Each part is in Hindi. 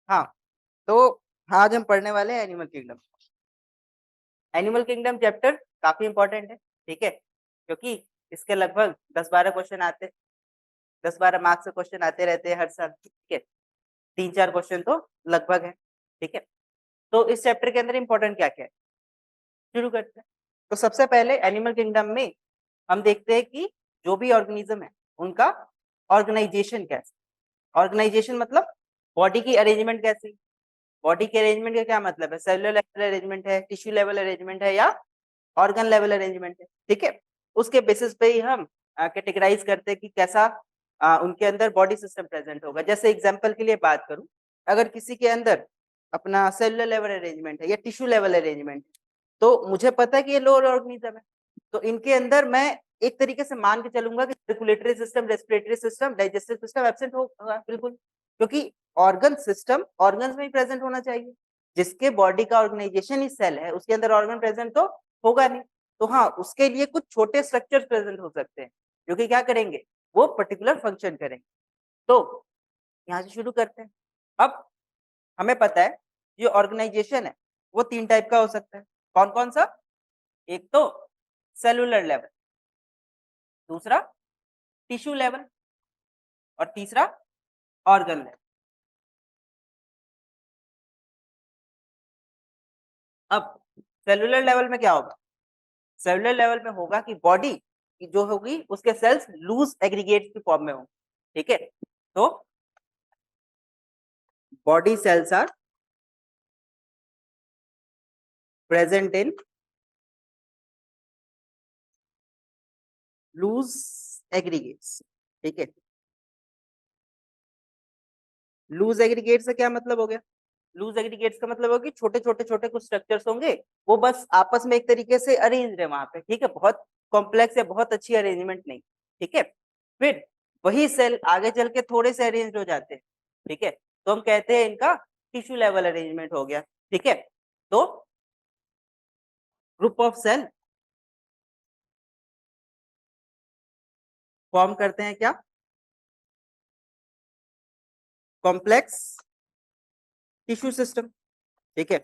हाँ, तो आज हम पढ़ने वाले हैं animal kingdom. Animal kingdom chapter काफ़ी इम्पोर्टेंट है, ठीक है? क्योंकि इसके लगभग 10-12 क्वेश्चन आते 10-12 मार्क्स के क्वेश्चन आते रहते हैं हर साल, ठीक है? 3-4 क्वेश्चन तो लगभग है, ठीक है? तो इस चैप्टर के अंदर इम्पोर्टेंट क्या-क्या है? शुरू करते हैं। तो सबसे पहले एनिमल किंगडम में हम देखते हैं कि जो भी ऑर्गेनिज़्म है, उनका ऑर्गेनाइज़ेशन कैसा है? ऑर्गेनाइज़ेशन मतलब बॉडी की अरेंजमेंट कैसी? बॉडी के अरेंजमेंट का क्या मतलब है? सेलुलर लेवल अरेंजमेंट है, टिश्यू लेवल अरेंजमेंट है या ऑर्गन लेवल अरेंजमेंट है, ठीक है? उसके बेसिस पे ही हम कैटेगराइज़ करते हैं कि कैसा उनके अंदर बॉडी सिस्टम प्रेज़ेंट होगा। जैसे एग्ज़ाम्पल के लिए बात करूँ, अगर किसी के अंदर अपना सेलुलर लेवल अरेंजमेंट है या टिश्यू लेवल अरेंजमेंट है, तो मुझे पता है कि ये लोअर ऑर्गेनिज़्म है। तो इनके अंदर मैं एक तरीके से मान के चलूँगा कि circulatory system, respiratory system, digestive system absent होगा बिल्कुल, क्योंकि ऑर्गन सिस्टम ऑर्गन्स में ही प्रेज़ेंट होना चाहिए। जिसके बॉडी का ऑर्गेनाइज़ेशन ही सेल है, उसके अंदर ऑर्गन प्रेज़ेंट तो होगा नहीं। तो हाँ, उसके लिए कुछ छोटे स्ट्रक्चर्स प्रेज़ेंट हो सकते हैं, जो कि क्या करेंगे, वो पर्टिकुलर फंक्शन करेंगे। तो यहाँ से शुरू करते हैं। अब हमें पता है, ये ऑर्गेनाइज़ेशन है, वो 3 टाइप का हो सकता है। कौन-कौन सा? एक तो सेलुलर लेवल, दूसरा टिश्यू लेवल और तीसरा ऑर्गन लेवल। अब सेलुलर लेवल में क्या होगा? सेलुलर लेवल में होगा कि बॉडी की जो होगी उसके सेल्स लूज़ एग्रीगेट्स की फॉर्म में होंगे, ठीक है? तो body cells are present in loose aggregates, ठीक है? लूज एग्रीगेट से क्या मतलब हो गया? लूज एग्रीगेट्स का मतलब हो कि छोटे-छोटे कुछ स्ट्रक्चर्स होंगे, वो बस आपस में एक तरीके से अरेंज्ड है वहाँ पे, ठीक है? बहुत कॉम्प्लेक्स या बहुत अच्छी अरेंजमेंट नहीं, ठीक है? फिर वही सेल आगे चल के थोड़े से अरेंज्ड हो जाते हैं, ठीक है? तो हम कहते हैं इनका टिश्यू लेवल अरेंजमेंट हो गया, ठीक है? तो ग्रुप ऑफ सेल फॉर्म करते हैं क्या? कॉम्प्लेक्स टिश्यू सिस्टम, ठीक है?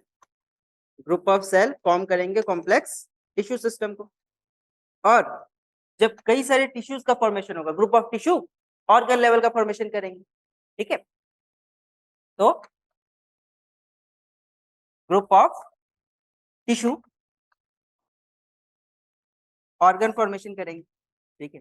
ग्रुप ऑफ सेल फॉर्म करेंगे कॉम्प्लेक्स टिश्यू सिस्टम को। और जब कई सारे टिश्यूज का फॉर्मेशन होगा, group of tissue organ level का फॉर्मेशन करेंगे, ठीक है? तो group of tissue organ formation करेंगे, ठीक है?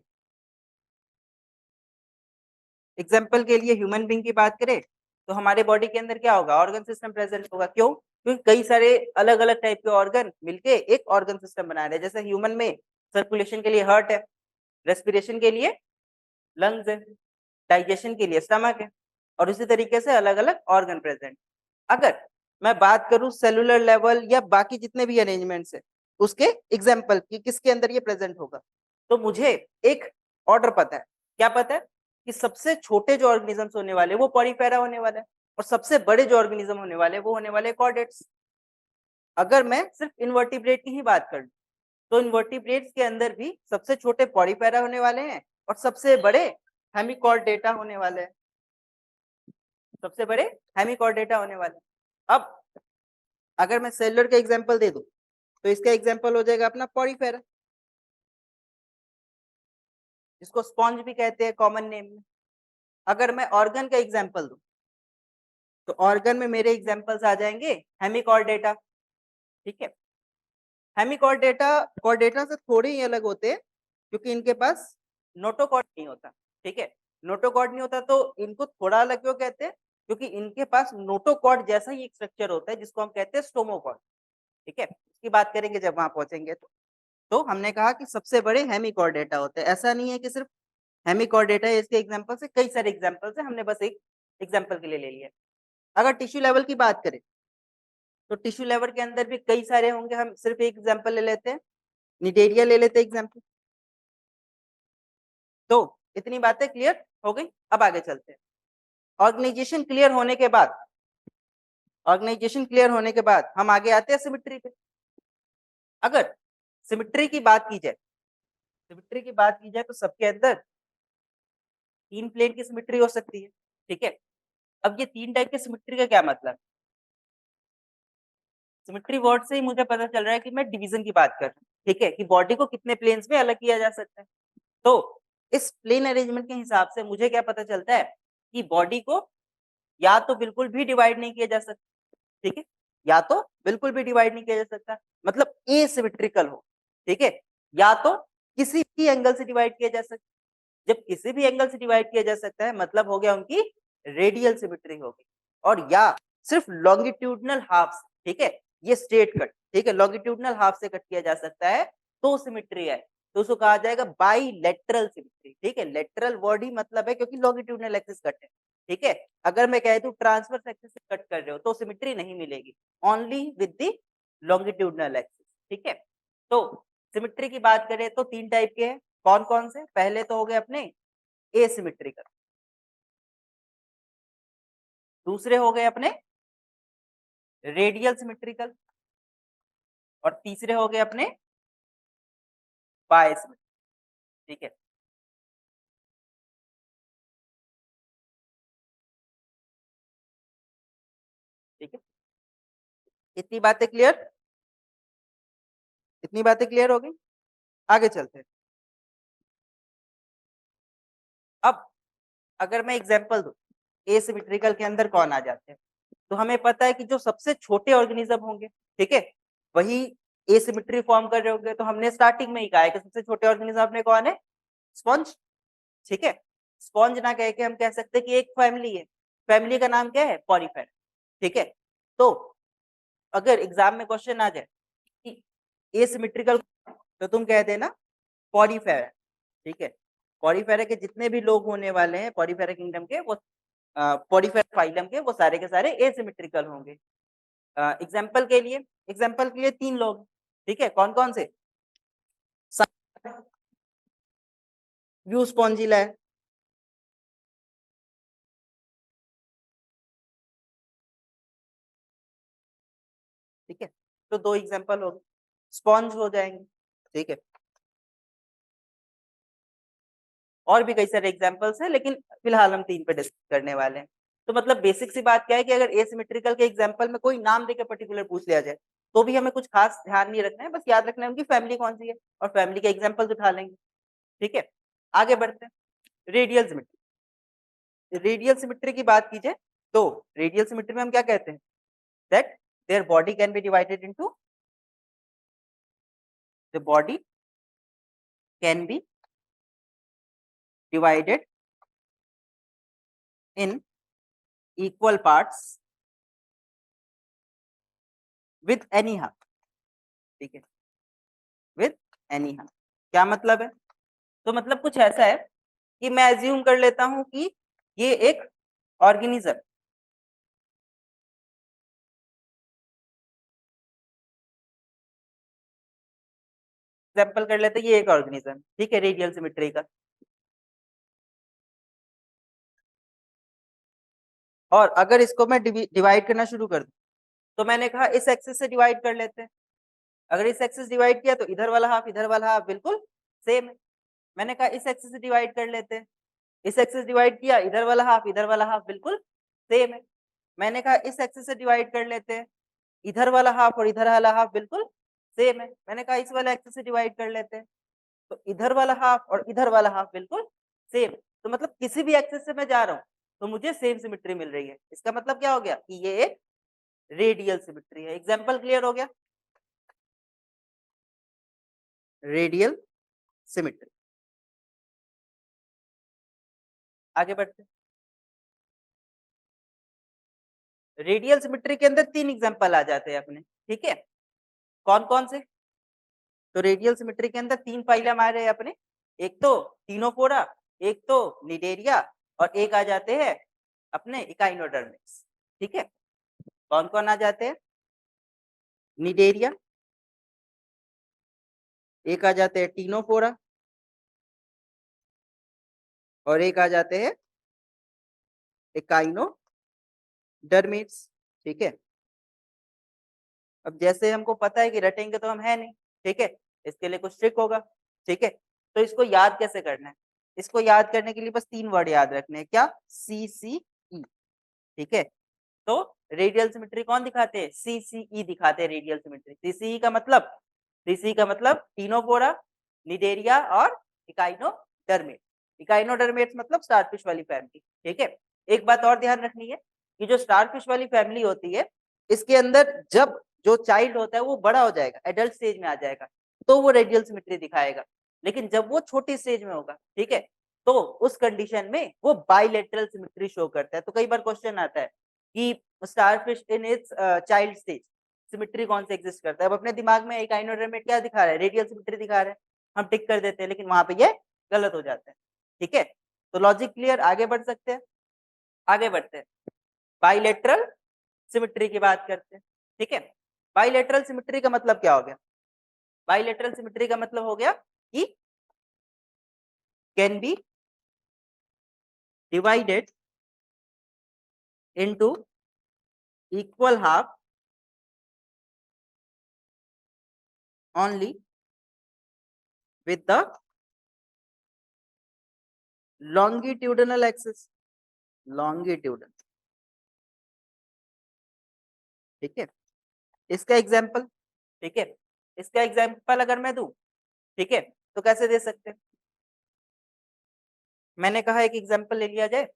एग्जाम्पल के लिए ह्यूमन बीइंग की बात करें, तो हमारे बॉडी के अंदर क्या होगा? ऑर्गन सिस्टम प्रेजेंट होगा। क्यों? क्योंकि कई सारे अलग-अलग टाइप के ऑर्गन मिलके एक ऑर्गन सिस्टम बना रहे हैं। जैसे ह्यूमन में सर्कुलेशन के लिए हार्ट है, रेस्पिरेशन के लिए लंग्स है, डाइजेशन के लिए स्टमक है और इसी तरीके से अलग-अलग ऑर्गन प्रेजेंट। अगर मैं बात करूँ सेलुलर लेवल या बाकी जितने भी अरेंजमेंट्स हैं, उसके एग्जाम्पल कि किसके अंदर ये प्रेजेंट होगा, तो मुझे एक ऑर्डर पता है। क्या पता है? कि सबसे छोटे जो ऑर्गेनिजम्स होने वाले हैं, वो पॉलीफेरा होने वाला है और सबसे बड़े जो ऑर्गेनिज्म होने वाले हैं, वो होने वाले कॉर्डेट्स। अगर मैं सिर्फ इन्वर्टिब्रेट की ही बात कर लूँ, तो इन्वर्टिब्रेट्स के अंदर भी सबसे छोटे पॉलीफेरा होने वाले हैं और सबसे बड़े हेमिकॉर्डेटा होने वाले हैं। सबसे बड़े हेमिकॉर्डेटा होने वाले हैं। अब अगर मैं सेलुलर का एग्जांपल दे दूं, तो इसका एग्जांपल हो जाएगा अपना पॉलीफेरा, जिसको स्पॉन्ज भी कहते हैं कॉमन नेम में। अगर मैं ऑर्गन का एग्जांपल दूं, तो ऑर्गन में मेरे एग्जांपल्स आ जाएंगे हेमिकॉर्डेटा, ठीक है? हेमिकॉर्डेटा कॉर्डेटा से थोड़े ही अलग होते हैं, क्योंकि इनके पास नोटोकॉर्ड नहीं होता, ठीक है? नोटोकॉर्ड नहीं होता तो इनको थोड़ा अलग क्यों कहते हैं? क्योंकि इनके पास नोटोकॉर्ड जैसा ही एक स्ट्रक्चर होता है, जिसको हम कहते हैं स्टोमोकॉर्ड, ठीक है? इसकी बात करेंगे जब वहां पहुंचेंगे तो हमने कहा कि सबसे बड़े हेमिकॉर्डेटा होते हैं। ऐसा नहीं है कि सिर्फ हेमिकॉर्डेटा है इसके एग्जांपल से, कई सारे एग्जांपल्स हैं, हमने बस एक एग्जांपल के लिए ले लिया। अगर टिश्यू लेवल की बात करें, तो टिश्यू लेवल के अंदर भी कई सारे होंगे, हम सिर्फ एक एग्जांपल ले लेते हैं, निटेरिया ले लेते हैं एग्जांपल। तो इतनी बातें क्लियर हो गई। अब आगे चलते हैं। ऑर्गेनाइजेशन क्लियर होने के बाद ऑर्गेनाइजेशन क्लियर होने के बाद हम आगे आते हैं सिमेट्री पे। अगर सिमेट्री की बात की जाए सिमेट्री की बात की जाए तो सबके अंदर 3 प्लेन की सिमेट्री हो सकती है, ठीक है? अब ये 3 टाइप के सिमेट्री का क्या मतलब? सिमेट्री वर्ड से ही मुझे पता चल रहा है कि मैं डिवीजन की बात कर रहा हूँ, ठीक है? कि बॉडी को कितने प्लेन्स में अलग किया जा सकता है। तो इस प्लेन अरेंजमेंट के हिसाब से मुझे क्या पता चलता है कि बॉडी को या तो बिल्कुल भी डिवाइड नहीं किया जा सकता, ठीक है? या तो बिल्कुल भी डिवाइड नहीं किया जा सकता, मतलब एसिमेट्रिकल हो, ठीक है? या तो किसी भी एंगल से डिवाइड किया जा सकता है। जब किसी भी एंगल से डिवाइड किया जा सकता है मतलब हो गया उनकी रेडियल सिमेट्री होगी। और या सिर्फ लॉन्गिट्यूडनल हाफ से, ठीक है? ये स्ट्रेट कट, ठीक है? लॉन्गिट्यूडनल हाफ से कट किया जा सकता है तो सिमेट्री है। तो उसको कहा जाएगा बाइलेटरल सिमेट्री, ठीक है? लेटरल वर्ड ही मतलब है क्योंकि लॉन्गिट्यूडनल एक्सिस कट है, ठीक है? अगर मैं कह दूं ट्रांसवर्स एक्सिस से कट कर रहे हो तो सिमेट्री नहीं मिलेगी, only with the longitudinal axis, ठीक है? तो सिमेट्री की बात करें तो 3 टाइप के हैं। कौन-कौन से? पहले तो हो गए अपने एसिमेट्रिकल, दूसरे हो गए अपने रेडियल सिमेट्रिकल और तीसरे हो गए अपने बायसिमेट्रिकल, ठीक है? ठीक है? इतनी बातें क्लियर? इतनी बातें क्लियर हो गई? आगे चलते हैं। अब अगर मैं एग्जांपल दूं, एसिमेट्रिकल के अंदर कौन आ जाते हैं? तो हमें पता है कि जो सबसे छोटे ऑर्गेनिज्म होंगे, ठीक है? वही एसिमेट्री फॉर्म कर रहे होंगे। तो हमने स्टार्टिंग में ही कहा है कि सबसे छोटे ऑर्गेनिज्म अपने कौन है? स्पंज, ठीक है? स्पॉन्ज ना कह के हम कह सकते हैं कि एक फैमिली है। फैमिली का नाम क्या है? पॉलीफेरा, ठीक है? तो अगर एग्जाम में क्वेश्चन आ जाए कि एसिमेट्रिकल, तो तुम कह देना पॉलीफेरा, ठीक है? पॉलीफेरा के जितने भी लोग होने वाले हैं पॉलीफेरा किंगडम के, वो पॉलीफेरा फाइलम के, वो सारे के सारे एसिमेट्रिकल होंगे। एग्जाम्पल के लिए 3 लोग, ठीक है? कौन कौन से? व्यू स्पॉन्जिला है, ठीक है? तो 2 एग्जाम्पल हो गए, स्पॉन्ज हो जाएंगे, ठीक है? और भी कई सारे एग्जाम्पल्स हैं लेकिन फिलहाल हम 3 पे डिस्कस करने वाले हैं। तो मतलब बेसिक सी बात क्या है कि अगर एसिमेट्रिकल के एग्जाम्पल में कोई नाम देकर पर्टिकुलर पूछ लिया जाए तो भी हमें कुछ खास ध्यान नहीं रखना है, बस याद रखना है उनकी फैमिली कौन सी है और फैमिली के एग्जाम्पल्स उठा लेंगे, ठीक है? आगे बढ़ते हैं। रेडियल सिमेट्री, रेडियल सिमेट्री की बात कीजिए तो रेडियल सिमेट्री में हम क्या कहते हैं? That their body can be divided into, the body can be divided in equal parts with any half, ठीक है? विद एनी हाफ क्या मतलब है? तो मतलब कुछ ऐसा है कि मैं एज्यूम कर लेता हूं कि ये एक ऑर्गेनिज्म, एग्जाम्पल कर लेते हैं ये एक ऑर्गेनिज्म, ठीक है? रेडियल सिमेट्री का। और अगर इसको मैं डिवाइड करना शुरू कर दूं तो मैंने कहा इस एक्सिस से डिवाइड कर लेते हैं। अगर इस एक्सिस डिवाइड किया तो इधर वाला हाफ बिल्कुल सेम है। मैंने कहा इस एक्सिस से डिवाइड कर लेते हैं, इस एक्सिस डिवाइड किया, इधर वाला हाफ बिल्कुल सेम है। मैंने कहा इस एक्सिस से डिवाइड कर लेते हैं, इधर वाला हाफ और इधर वाला हाफ बिल्कुल सेम है। मैंने कहा इस वाला एक्सिस से डिवाइड कर लेते हैं, तो इधर वाला हाफ और इधर वाला हाफ बिल्कुल सेम। तो मतलब किसी भी एक्सिस से मैं जा रहा हूँ तो मुझे सेम सिमेट्री मिल रही है। इसका मतलब क्या हो गया कि ये एक रेडियल सिमेट्री है। एग्जाम्पल क्लियर हो गया? Radial symmetry. आगे बढ़ते हैं। रेडियल सिमेट्री के अंदर 3 एग्जाम्पल आ जाते हैं अपने, ठीक है? कौन कौन से? तो रेडियल सिमेट्री के अंदर 3 फाइलम आ रहे हैं अपने, एक तो टीनोफोरा, एक तो निडेरिया और एक आ जाते हैं अपने इकाइनोडर्मिस, ठीक है? कौन कौन आ जाते हैं? निडेरिया, एक आ जाते हैं टीनोफोरा और एक आ जाते हैं इकाइनोडर्मिस, ठीक है? अब जैसे हमको पता है कि रटेंगे तो हम है नहीं, ठीक है? इसके लिए कुछ ट्रिक होगा, ठीक है? तो इसको याद कैसे करना है? इसको याद करने के लिए बस 3 वर्ड याद रखने हैं, क्या? CCE, ठीक है। तो रेडियल सिमेट्री कौन दिखाते हैं? CCE दिखाते हैं रेडियल सिमेट्री। CCE का मतलब, CCE का मतलब टीनोफोरा, निडेरिया और इकाइनोडर्मेट। इकाइनोडर्मेट मतलब स्टारफिश वाली फैमिली। ठीक है। एक बात और ध्यान रखनी है कि जो स्टारफिश वाली फैमिली होती है, इसके अंदर जब जो चाइल्ड होता है वो बड़ा हो जाएगा, एडल्ट स्टेज में आ जाएगा, तो वो रेडियल सिमेट्री दिखाएगा। लेकिन जब वो छोटी स्टेज में होगा, ठीक है, तो उस कंडीशन में वो बाइलेटरल सिमेट्री शो करता है। तो कई बार क्वेश्चन आता है कि starfish in its child stage symmetry कौन सा एग्जिस्ट करता है। अब अपने दिमाग में इकाइनोडर्मेट क्या दिखा रहा है? रेडियल सिमेट्री दिखा रहा है, हम टिक कर देते हैं, लेकिन वहां पे ये गलत हो जाता है। ठीक है। तो लॉजिक क्लियर, आगे बढ़ सकते हैं। आगे बढ़ते हैं, बाइलेटरल सिमेट्री की बात करते हैं। ठीक है। बाइलेटरल सिमेट्री का मतलब क्या हो गया? बाइलेटरल सिमेट्री का मतलब हो गया कि can be divided into equal half only with the longitudinal axis, longitudinal। ठीक है। इसका एग्जाम्पल, ठीक है, इसका एग्जाम्पल अगर मैं दूं, ठीक है, तो कैसे दे सकते हैं? मैंने कहा एक एग्जाम्पल ले लिया जाए,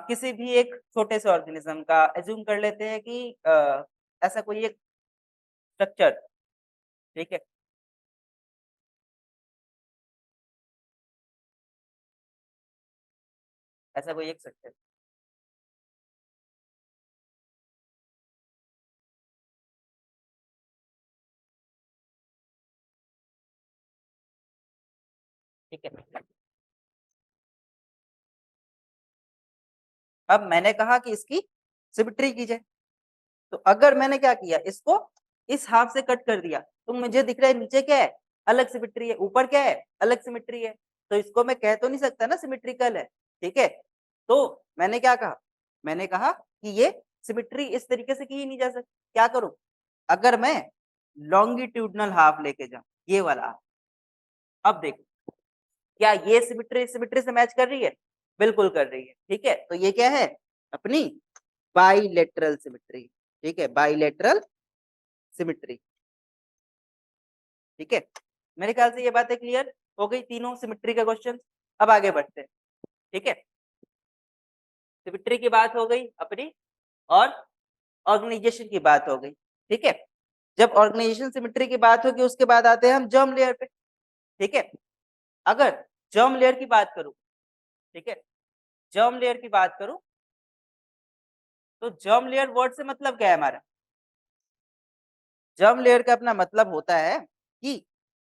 किसी भी एक छोटे से ऑर्गेनिज्म का एज्यूम कर लेते हैं कि ऐसा कोई एक स्ट्रक्चर, ठीक है, ऐसा कोई एक स्ट्रक्चर, ठीक है। अब मैंने कहा कि इसकी सिमेट्री की जाए, तो अगर मैंने क्या किया, इसको इस हाफ से कट कर दिया, तो मुझे दिख रहा है नीचे क्या है? अलग सिमेट्री है, ऊपर क्या है? अलग सिमेट्री है। तो इसको मैं कह तो नहीं सकता ना सिमेट्रिकल है। ठीक है। तो मैंने क्या कहा? मैंने कहा कि ये सिमेट्री इस तरीके से की ही नहीं जा सकती। क्या करूं? अगर मैं लॉन्गिट्यूडनल हाफ लेके जाऊं, ये वाला हाफ, अब देखो क्या ये सिमेट्री सिमेट्री से मैच कर रही है? बिल्कुल कर रही है। ठीक है। तो ये क्या है? अपनी बाइलेटरल सिमेट्री। ठीक है, बाइलेटरल सिमेट्री। ठीक है। मेरे ख्याल से ये बातें क्लियर हो गई, तीनों सिमेट्री के क्वेश्चन। अब आगे बढ़ते हैं। ठीक है। सिमेट्री की बात हो गई अपनी, और ऑर्गेनाइजेशन की बात हो गई। ठीक है। जब ऑर्गेनाइजेशन सिमेट्री की बात होगी, उसके बाद आते हैं हम जर्म लेयर पे। ठीक है। अगर जर्म लेयर की बात करूं, ठीक है, जर्म लेयर की बात करूं, तो जर्म लेयर वर्ड से मतलब क्या है हमारा? जर्म लेयर का अपना मतलब होता है कि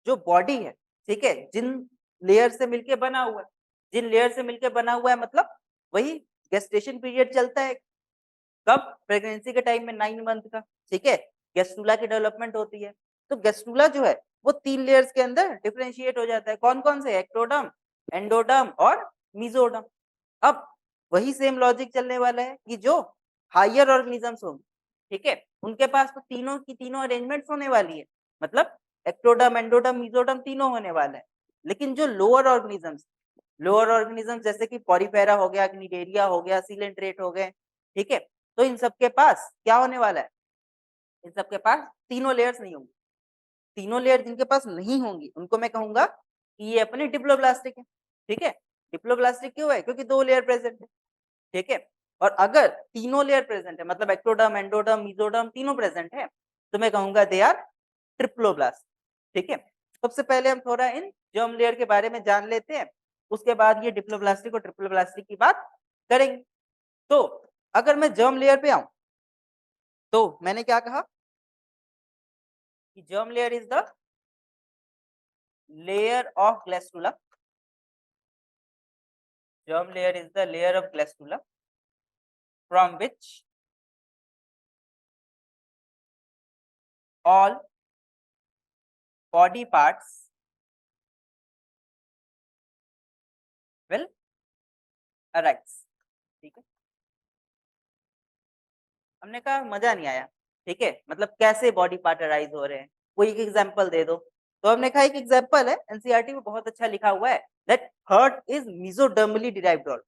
जो बॉडी है, ठीक है, जिन लेयर से मिलके बना हुआ है, जिन लेयर से मिलके बना हुआ है, मतलब वही गेस्टेशन पीरियड चलता है। कब? प्रेगनेंसी के टाइम में 9 मंथ का। ठीक है। गेस्टुला की डेवलपमेंट होती है। तो गेस्टुला जो है वो 3 लेयर्स के अंदर डिफरेंशिएट हो जाता है। कौन कौन से? एक्टोडर्म, एंडोडर्म और मीजोडर्म। अब वही सेम लॉजिक चलने वाला है कि जो हायर ऑर्गेनिजम्स होंगे, ठीक है, उनके पास तो तीनों की तीनों अरेंजमेंट्स होने वाली है, मतलब एक्टोडर्म, एंडोडर्म, मीजोडर्म तीनों होने वाला है। लेकिन जो लोअर ऑर्गेनिजम्स जैसे कि पॉरीफेरा हो गया, क्निडेरिया हो गया, सीलेंट्रेट हो गए, ठीक है, तो इन सबके पास क्या होने वाला है? इन सबके पास तीनों लेयर्स नहीं होंगी। तीनों लेयर जिनके पास नहीं होंगी, उनको मैं कहूंगा कि ये अपने डिप्लोब्लास्टिक है। ठीक है। डिप्लोब्लास्टिक क्यों है? क्योंकि 2 लेयर प्रेजेंट है। ठीक है। और अगर तीनों लेयर प्रेजेंट है, मतलब एक्टोडर्म, एंडोडर्म, मीजोडर्म तीनों प्रेजेंट है, तो मैं कहूंगा दे आर ट्रिप्लोब्लास्ट। ठीक है। सबसे पहले हम थोड़ा इन जर्म लेयर के बारे में जान लेते हैं, उसके बाद ये डिप्लोब्लास्टिक और ट्रिप्लोब्लास्टिक की बात करेंगे। तो अगर मैं जर्म लेयर पे आऊं, तो मैंने क्या कहा कि germ layer is the layer of blastula. germ layer is the layer of glastula from which all body parts will arise। ठीक है। हमने कहा मजा नहीं आया। ठीक है, मतलब कैसे बॉडी पार्ट अराइज हो रहे हैं, कोई एक एग्जांपल दे दो। तो हमने कहा एक एग्जांपल है, एनसीईआरटी में बहुत अच्छा लिखा हुआ है, that heart is मेसोडर्मली derived organ.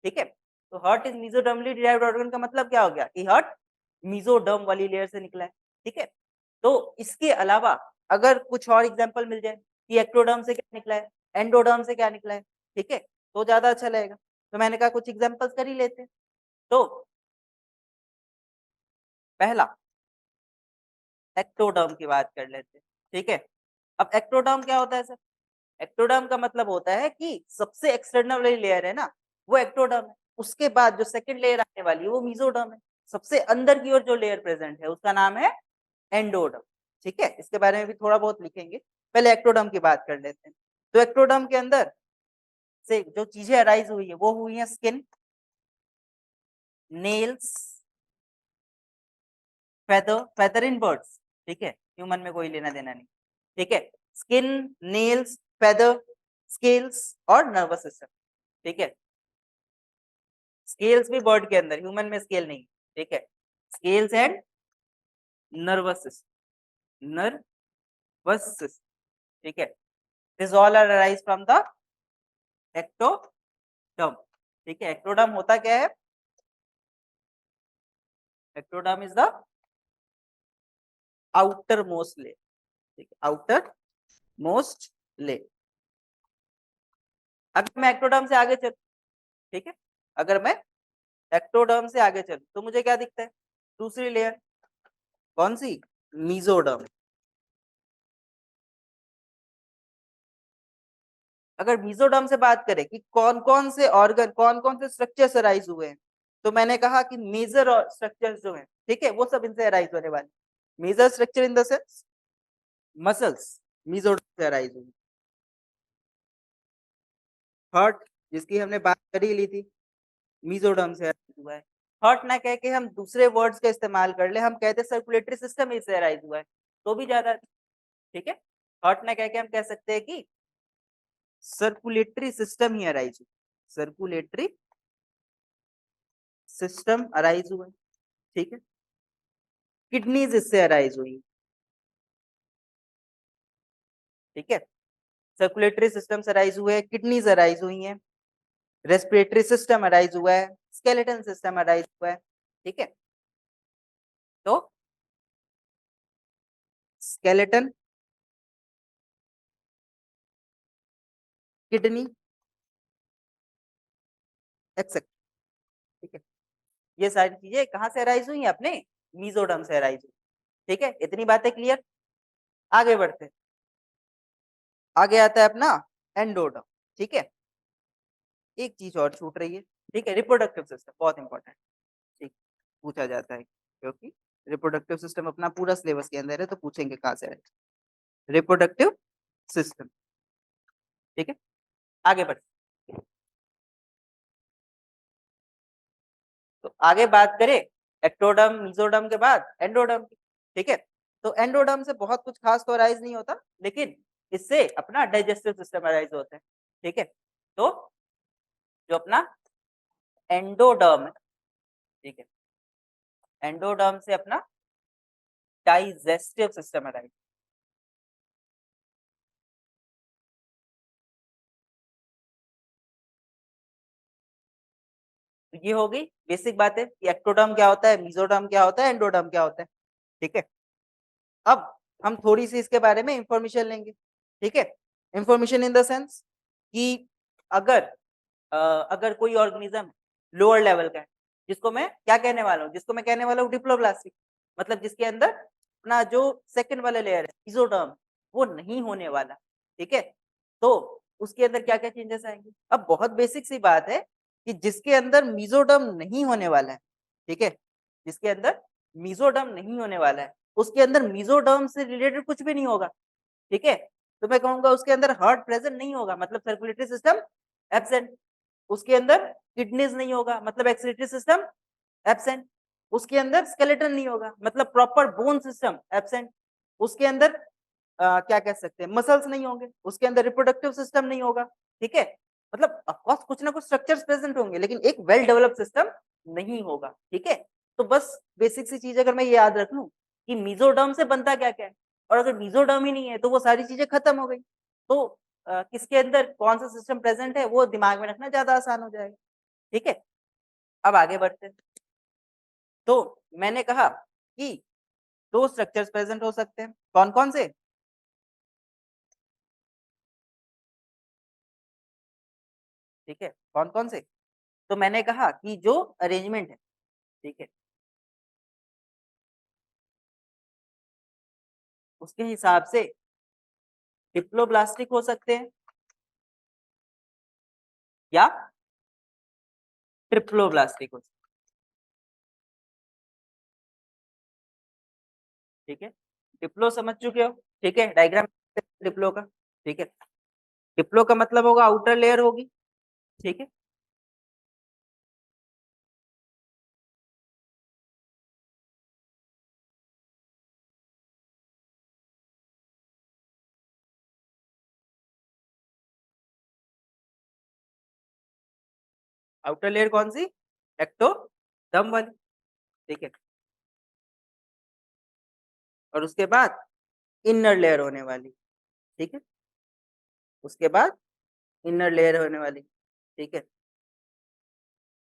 ठीक है। तो heart is mesodermally derived organ का मतलब क्या हो गया कि हार्ट मीजोडर्म वाली लेयर से निकला है, ठीक है। तो इसके अलावा अगर कुछ और एग्जांपल मिल जाए कि एक्टोडर्म से क्या निकला है, एंडोडर्म से क्या निकला है, ठीक है, तो ज्यादा अच्छा लगेगा। तो मैंने कहा कुछ एग्जांपल्स कर ही लेते हैं। तो पहला एक्टोडर्म की बात कर लेते हैं, ठीक है। अब एक्टोडर्म क्या होता है सर? एक्टोडर्म का मतलब होता है कि सबसे एक्सटर्नल वाली लेयर है ना, वो एक्टोडर्म है। उसके बाद जो सेकंड लेयर आने वाली है वो मीजोडर्म है। सबसे अंदर की ओर जो लेयर प्रेजेंट है उसका नाम है एंडोडर्म, ठीक है। इसके बारे में भी थोड़ा बहुत लिखेंगे, पहले एक्टोडर्म की बात कर लेते हैं। तो एक्टोडर्म के अंदर से जो चीजें अराइज हुई है वो हुई है skin, nails, feather, feather in birds, ठीक है, ह्यूमन में कोई लेना देना नहीं, ठीक है। स्किन, नेल्स, फेदर, स्केल्स और नर्वस सिस्टम, ठीक है। स्केल्स भी बर्ड के अंदर, ह्यूमन में स्केल नहीं, ठीक है। Scales and nervous system, nervous system, ठीक है। This all are arise from the ectoderm, ठीक है। एक्टोडर्म होता क्या है? Ectoderm is the outer most layer, ठीक है, आउटर मोस्ट लेयर। अगर मैं एक्टोडर्म से आगे चल, ठीक है, अगर मैं एक्टोडर्म से आगे चलूं तो मुझे क्या दिखता है? दूसरी लेयर, कौन सी? मीजोडर्म। अगर मीजोडर्म से बात करें कि कौन कौन से ऑर्गन, कौन कौन से स्ट्रक्चर्स अराइज हुए हैं, तो मैंने कहा कि मेजर स्ट्रक्चर्स जो हैं, ठीक है, वो सब इनसे अराइज होने वाले। Major structure in the sense muscles, mesoderm से अराइज हुई। हार्ट, जिसकी हमने बात कर ही ली थी, मीजोडर्म से अराइज हुआ है। हार्ट ना कह के हम दूसरे वर्ड्स का इस्तेमाल कर ले, हम कहते सर्कुलेटरी सिस्टम इससे अराइज हुआ है, तो भी ज्यादा, ठीक है। हार्ट ना कह के हम कह सकते हैं कि सर्कुलेटरी सिस्टम ही अराइज हुआ, सर्कुलेटरी सिस्टम अराइज हुआ है, ठीक है। किडनीज इससे अराइज हुई, ठीक है। सर्कुलेटरी सिस्टम अराइज हुए, किडनीज अराइज हुई हैं, रेस्पिरेटरी सिस्टम अराइज हुआ है, स्केलेटन सिस्टम अराइज हुआ है, ठीक है। तो स्केलेटन, किडनी, एक्सेट्रा, ठीक है। ये सारी चीजें कहाँ से अराइज हुई हैं? अपने मीजोडर्म से अराइज हुई, ठीक है। इतनी बातें क्लियर, आगे बढ़ते हैं। आगे आता है अपना एंडोडर्म, ठीक है। एक चीज और छूट रही है, ठीक है, रिप्रोडक्टिव सिस्टम बहुत इंपॉर्टेंट, ठीक, पूछा जाता है क्योंकि रिप्रोडक्टिव सिस्टम अपना पूरा सिलेबस के अंदर है, तो पूछेंगे कहाँ से आए रिप्रोडक्टिव सिस्टम, ठीक है। आगे बढ़, तो आगे बात करें एक्टोडर्म मीजोडर्म के बाद एंडोडर्म की, ठीक है। तो एंडोडर्म से बहुत कुछ खास तो अराइज नहीं होता, लेकिन इससे अपना डाइजेस्टिव सिस्टम अराइज होता है, ठीक है। तो जो अपना एंडोडर्म है, ठीक है, एंडोडर्म से अपना डाइजेस्टिव सिस्टम अराइज, तो ये हो गई बेसिक बातें कि एक्टोडर्म क्या होता है, मीजोडर्म क्या होता है, एंडोडर्म क्या होता है, ठीक है। अब हम थोड़ी सी इसके बारे में इंफॉर्मेशन लेंगे, ठीक है। इंफॉर्मेशन इन द सेंस कि अगर अगर कोई ऑर्गेनिज्म लोअर लेवल का है, जिसको मैं क्या कहने वाला हूँ, जिसको मैं कहने वाला हूँ डिप्लोब्लास्टिक, मतलब जिसके अंदर अपना जो सेकंड वाला लेयर है मीजोडर्म, वो नहीं होने वाला, ठीक है। तो उसके अंदर क्या क्या चेंजेस आएंगे? अब बहुत बेसिक सी बात है कि जिसके अंदर मीजोडर्म नहीं होने वाला है, ठीक है, जिसके अंदर मीजोडर्म नहीं होने वाला है, उसके अंदर मीजोडर्म से रिलेटेड कुछ भी नहीं होगा, ठीक है। तो मैं कहूंगा उसके अंदर हार्ट प्रेजेंट नहीं होगा, मतलब सर्कुलेटरी सिस्टम एब्सेंट। उसके अंदर किडनीज नहीं होगा, मतलब एक्सक्रीटरी सिस्टम एब्सेंट। उसके अंदर स्केलेटन नहीं होगा, मतलब प्रॉपर बोन सिस्टम एब्सेंट। उसके अंदर क्या कह सकते हैं, मसल्स नहीं होंगे, उसके अंदर रिप्रोडक्टिव सिस्टम नहीं होगा, ठीक है। मतलब ऑफकोर्स कुछ ना कुछ स्ट्रक्चर्स प्रेजेंट होंगे, लेकिन एक वेल डेवलप्ड सिस्टम नहीं होगा, ठीक है। तो बस बेसिक सी चीज अगर मैं ये याद रख लूं कि मीजोडर्म से बनता क्या क्या है, और अगर मीजोडर्म ही नहीं है तो वो सारी चीजें खत्म हो गई। तो किसके अंदर कौन सा सिस्टम प्रेजेंट है वो दिमाग में रखना ज्यादा आसान हो जाएगा, ठीक है। अब आगे बढ़ते हैं। तो मैंने कहा कि दो स्ट्रक्चर्स प्रेजेंट हो सकते हैं, कौन कौन से? ठीक है, कौन कौन से? तो मैंने कहा कि जो अरेंजमेंट है, ठीक है, उसके हिसाब से डिप्लोब्लास्टिक हो सकते हैं या ट्रिप्लोब्लास्टिक हो सकते हैं। ठीक है, डिप्लो समझ चुके हो, ठीक है, डायग्राम डिप्लो का। ठीक है, डिप्लो का मतलब होगा आउटर लेयर होगी, ठीक है, आउटर लेयर कौन सी? एक्टोडर्म वाली, ठीक है, और उसके बाद इनर लेयर होने वाली, ठीक है, उसके बाद इनर लेयर होने वाली, ठीक है।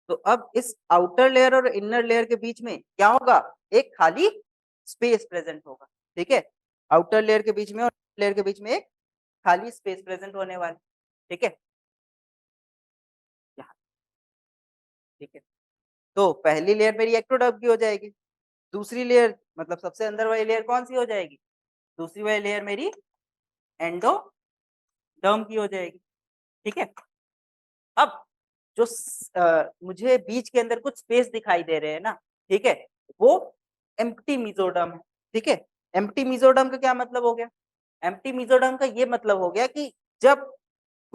तो अब इस आउटर लेयर और इनर लेयर के बीच में क्या होगा? एक खाली स्पेस प्रेजेंट होगा, ठीक है, आउटर लेयर के बीच में और लेयर के बीच में एक खाली स्पेस प्रेजेंट होने वाली, ठीक है, यहाँ, ठीक है। तो पहली लेयर मेरी एक्टोडर्म की हो जाएगी, दूसरी लेयर मतलब सबसे अंदर वाली लेयर कौन सी हो जाएगी? दूसरी वाली लेयर मेरी एंडोडर्म की हो जाएगी, ठीक है। अब जो मुझे बीच के अंदर कुछ स्पेस दिखाई दे रहे हैं ना, ठीक है, वो एम्प्टी मेसोडर्म है, ठीक है। एम्प्टी मेसोडर्म का क्या मतलब हो गया? एम्प्टी मेसोडर्म का ये मतलब हो गया कि जब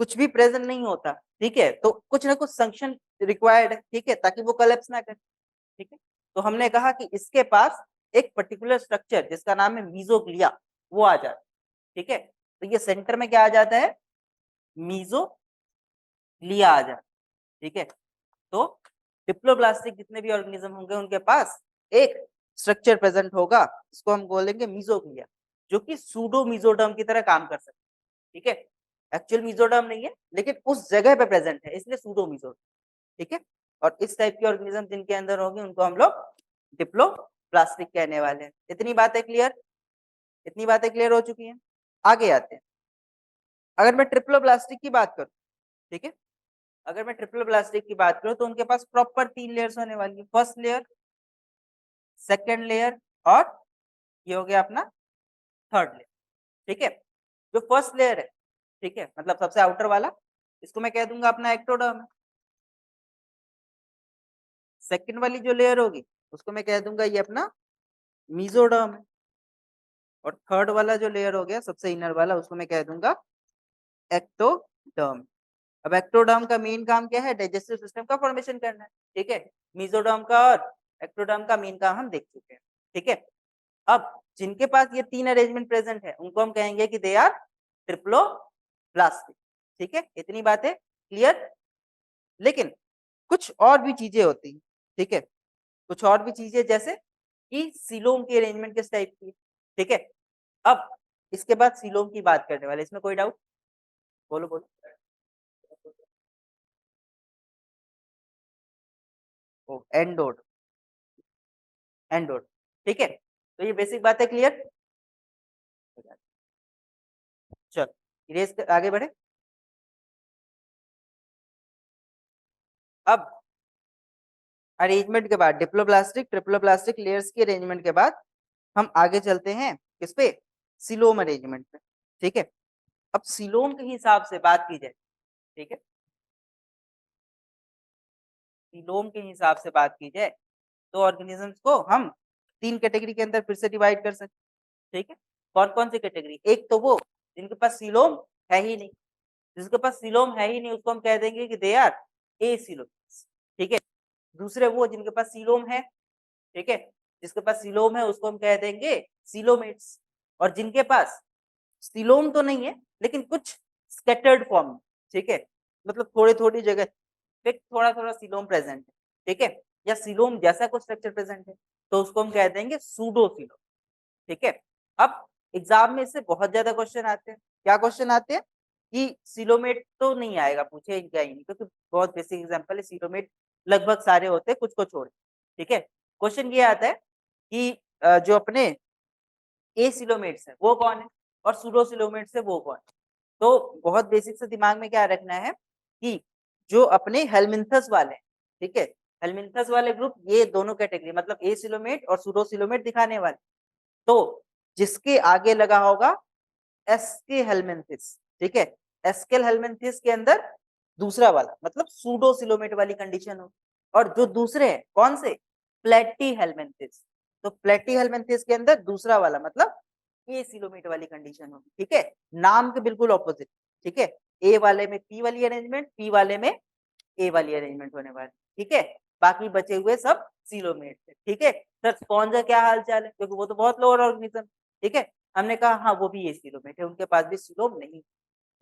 कुछ भी प्रेजेंट नहीं होता, ठीक है, तो कुछ ना कुछ फंक्शन रिक्वायर्ड है, ठीक है, ताकि वो कोलैप्स ना करे, ठीक है। तो हमने कहा कि इसके पास एक पर्टिकुलर स्ट्रक्चर जिसका नाम है मीजोग्लिया, वो आ जाता है, ठीक है। तो ये सेंटर में क्या आ जाता है? मीजोग्लिया आ जाता है, ठीक है। तो डिप्लोब्लास्टिक जितने भी ऑर्गेनिज्म होंगे उनके पास एक स्ट्रक्चर प्रेजेंट होगा, इसको हम बोलेंगे मीजोग्लिया, जो कि सूडो मीजोडर्म की तरह काम कर सकता है, ठीक है। एक्चुअल मीजोडर्म नहीं है, लेकिन उस जगह पे प्रेजेंट है, इसलिए सूडो मीजोडर्म, ठीक है। और इस टाइप के ऑर्गेनिज्म जिनके अंदर होंगे उनको हम लोग डिप्लोब्लास्टिक कहने वाले हैं। इतनी बातें क्लियर? इतनी बातें क्लियर हो चुकी हैं। आगे आते हैं। अगर मैं ट्रिप्लोब्लास्टिक की बात करूं, ठीक है, अगर मैं ट्रिपल प्लास्टिक की बात करूं तो उनके पास प्रॉपर 3 लेयर्स होने वाली है, फर्स्ट लेयर, सेकंड लेयर और ये हो गया अपना थर्ड लेयर, ठीक है। जो फर्स्ट लेयर है, ठीक है, मतलब सबसे आउटर वाला, इसको मैं कह दूंगा अपना एक्टोडर्म है। सेकंड वाली जो लेयर होगी उसको मैं कह दूंगा ये अपना मीजोडर्म है, और थर्ड वाला जो लेयर हो गया सबसे इनर वाला, उसको मैं कह दूंगा एक्टोडर्म। अब एक्टोडर्म का मेन काम क्या है? डाइजेस्टिव सिस्टम का फॉर्मेशन करना है, ठीक है। मीजोडर्म का और एक्टोडर्म का मेन काम हम देख चुके हैं, ठीक है। अब जिनके पास ये 3 अरेंजमेंट प्रेजेंट है उनको हम कहेंगे कि दे आर ट्रिप्लोब्लास्टिक, ठीक है। इतनी बातें क्लियर? लेकिन कुछ और भी चीजें होती हैं, ठीक है, कुछ और भी चीजें जैसे कि सीलोम की अरेंजमेंट किस टाइप की है, ठीक है। अब इसके बाद सीलोम की बात करने वाले, इसमें कोई डाउट? बोलो बोलो। ओ एंडोड, एंडोड, ठीक है। तो ये बेसिक बातें क्लियर? चलो इरेज आगे बढ़े। अब अरेंजमेंट के बाद डिप्लोब्लास्टिक ट्रिप्लोब्लास्टिक लेयर्स की अरेंजमेंट के बाद हम आगे चलते हैं किस पे? सिलोम अरेंजमेंट पे, ठीक है। अब सिलोम के हिसाब से बात की जाए, ठीक है, सिलोम के हिसाब से बात की जाए तो ऑर्गेनिजम्स को हम 3 कैटेगरी के अंदर फिर से डिवाइड कर सकते हैं, ठीक है। कौन कौन सी कैटेगरी? एक तो वो जिनके पास सिलोम है ही नहीं, जिसके पास सिलोम है ही नहीं उसको हम कह देंगे कि दे आर एसिलोम, ठीक है। दूसरे वो जिनके पास सीलोम है, ठीक है, जिसके पास सीलोम है उसको हम कह देंगे सीलोमेट्स। और जिनके पास सीलोम तो नहीं है लेकिन कुछ स्कैटर्ड फॉर्म, ठीक है, मतलब थोड़ी थोड़ी जगह पे थोड़ा थोड़ा सीलोम प्रेजेंट है, ठीक है, या सीलोम जैसा कुछ स्ट्रक्चर प्रेजेंट है, तो उसको हम कह देंगे सूडो सीलोम, ठीक है। अब एग्जाम में इससे बहुत ज्यादा क्वेश्चन आते हैं। क्या क्वेश्चन आते हैं? कि सीलोमेट तो नहीं आएगा, पूछे क्या ही नहीं, क्योंकि बहुत बेसिक एग्जांपल है सीलोमेट, लगभग सारे होते हैं, कुछ को छोड़। ठीक है, क्वेश्चन ये आता है कि जो अपने एसिलोमेट्स है वो कौन है और सूडोसिलोमेट्स है वो कौन है। तो बहुत बेसिक से दिमाग में क्या रखना है कि जो अपने हेलमिन्थस वाले, ठीक है, हेलमिन्थस वाले ग्रुप, ये दोनों कैटेगरी मतलब एसिलोमेट और सूडोसिलोमेट दिखाने वाले। तो जिसके आगे लगा होगा एस्के हेलमिन्थिस, ठीक है, एस्केल हेलमिन्थिस के अंदर दूसरा वाला मतलब सूडोसिलोमेट वाली कंडीशन हो, और जो दूसरे हैं कौन से, प्लेटी हेलमिन्थिस, तो प्लेटी हेलमिन्थिस के अंदर दूसरा वाला मतलब एसिलोमेट वाली कंडीशन होगी। ठीक है, नाम के बिल्कुल ऑपोजिट। ठीक है, ए वाले में पी वाली अरेंजमेंट, पी वाले में ए वाली अरेंजमेंट होने वाली। ठीक है, बाकी बचे हुए सब सीलोमेट थे। ठीक है सर, स्पॉन्ज का क्या हाल चाल है, क्योंकि वो तो बहुत लोअर ऑर्गेनिज्म। ठीक है, हमने कहा हाँ वो भी एसिलोमेट है, उनके पास भी सीलोम नहीं।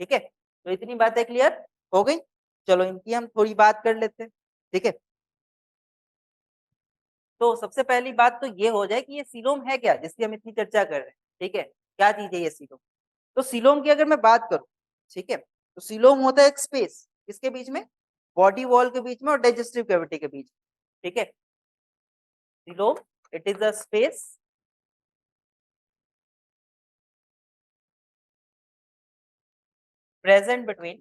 ठीक है, तो इतनी बातें क्लियर हो गई। चलो इनकी हम थोड़ी बात कर लेते हैं। ठीक है, तो सबसे पहली बात तो ये हो जाए कि ये सीलोम है क्या जिसकी हम इतनी चर्चा कर रहे हैं। ठीक है, क्या चीज है ये सीलोम। तो सीलोम की अगर मैं बात करूं, ठीक है, तो सीलोम होता है एक स्पेस किसके बीच में, बॉडी वॉल के बीच में और डाइजेस्टिव कैविटी के बीच। ठीक है, coelom it is a space present between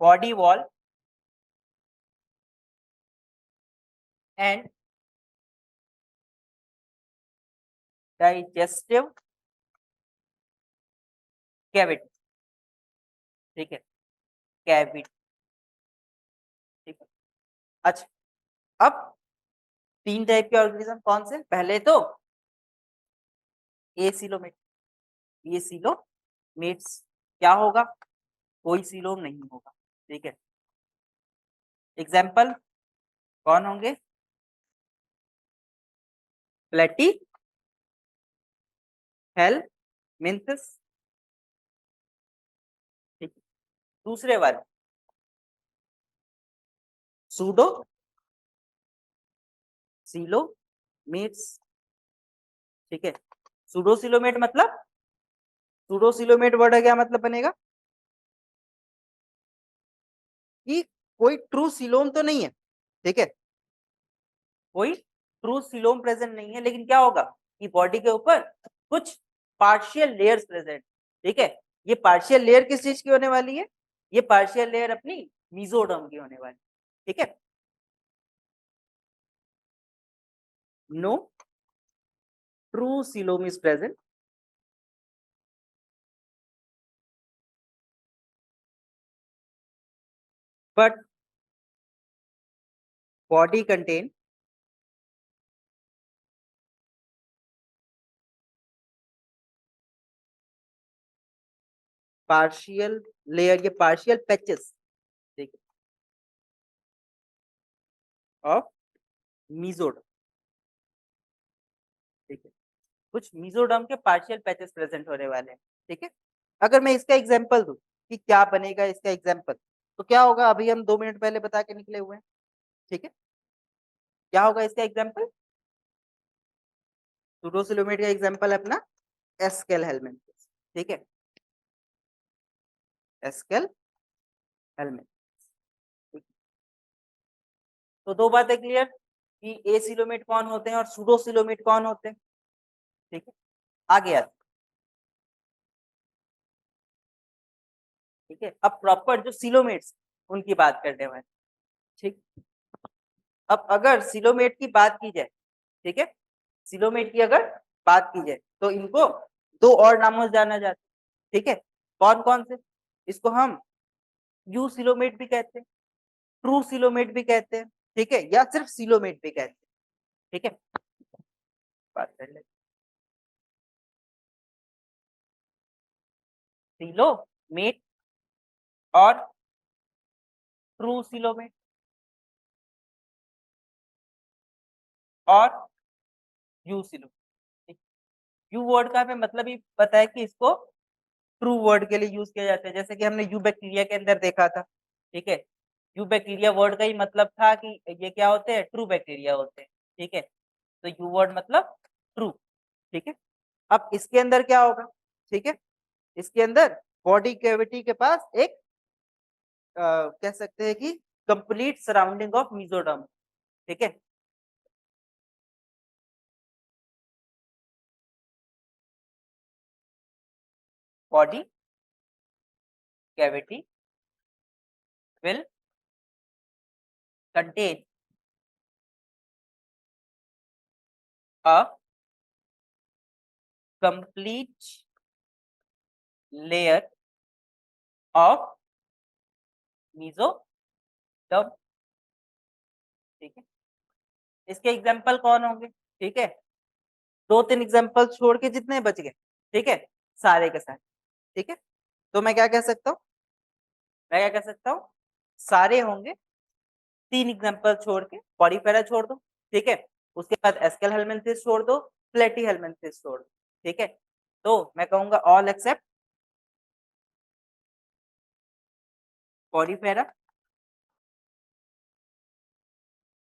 body wall and digestive cavity। ठीक है, कैविटी। ठीक है, अच्छा, अब तीन टाइप के ऑर्गेनिज्म कौन से, पहले तो एसिलोमेट। एसिलोमेट्स क्या होगा, कोई सीलोम नहीं होगा। ठीक है, एग्जाम्पल कौन होंगे, प्लेटी हेलमिन्थस। ठीक है, दूसरे वाले सूडो सिलोमेट्स। ठीक है, सूडो सिलोमेट मतलब, सूडो सिलोमेट वर्ड का क्या मतलब बनेगा कि कोई ट्रू सिलोम तो नहीं है। ठीक है, कोई ट्रू सिलोम प्रेजेंट नहीं है, लेकिन क्या होगा कि बॉडी के ऊपर कुछ पार्शियल लेयर्स प्रेजेंट। ठीक है, ये पार्शियल लेयर किस चीज की होने वाली है, ये पार्शियल लेयर अपनी मीजोडर्म की होने वाली। ठीक है, no true coelom is present but body contain partial layer, ये पार्शियल पैचेस, ठीक है, ऑफ मीजोडर्म। ठीक है, कुछ मीजोडर्म के पार्शियल पैचेस प्रेजेंट होने वाले हैं। ठीक है, अगर मैं इसका एग्जांपल दूं कि क्या बनेगा इसका एग्जांपल, तो क्या होगा, अभी हम 2 मिनट पहले बता के निकले हुए हैं। ठीक है, क्या होगा इसका एग्जांपल, सूडोसिलोमेट का एग्जांपल है अपना एस्केल हेलमिन्थिस। ठीक है, एस्केल हेलमिन्थिस। तो दो बातें क्लियर कि एसिलोमेट कौन होते हैं और सूडोसिलोमेट कौन होते हैं। ठीक है, आगे आते। ठीक है, अब प्रॉपर जो सिलोमेट्स उनकी बात करने वाले। ठीक, अब अगर सिलोमेट की बात की जाए, ठीक है, सिलोमेट की अगर बात की जाए तो इनको दो और नामों से जाना जाता है। ठीक है, कौन कौन से, इसको हम यू सिलोमेट भी कहते हैं, ट्रू सिलोमेट भी कहते हैं, ठीक है, या सिर्फ सिलोमेट भी कहते हैं। ठीक है, बात कर ले, सिलोमेट और ट्रू सिलोमेट और यू सिलोमेट। यू वर्ड का हमें मतलब ही पता है कि इसको ट्रू वर्ड के लिए यूज किया जाता है, जैसे कि हमने यू बैक्टीरिया के अंदर देखा था। ठीक है, यू बैक्टीरिया वर्ड का ही मतलब था कि ये क्या होते हैं, ट्रू बैक्टीरिया होते हैं। ठीक है, तो यू वर्ड मतलब ट्रू। ठीक है, अब इसके अंदर क्या होगा, ठीक है, इसके अंदर बॉडी कैविटी के पास एक कह सकते हैं कि कंप्लीट सराउंडिंग ऑफ मीजोडर्म, ठीक है। Body cavity will contain a complete layer of mesoderm, ठीक है। इसके एग्जाम्पल कौन होंगे, ठीक है। दो तीन एग्जाम्पल छोड़ के जितने बच गए, ठीक है, सारे के सारे, ठीक है। तो मैं क्या कह सकता हूँ, मैं क्या कह सकता हूँ, सारे होंगे। तीन एग्जाम्पल छोड़ के पॉरीफेरा छोड़ दो, ठीक है। उसके बाद एस्केल हेलमिंथेस छोड़ दो, प्लेटी हेलमिंथेस छोड़ दो, ठीक है। तो मैं कहूंगा all except Porifera,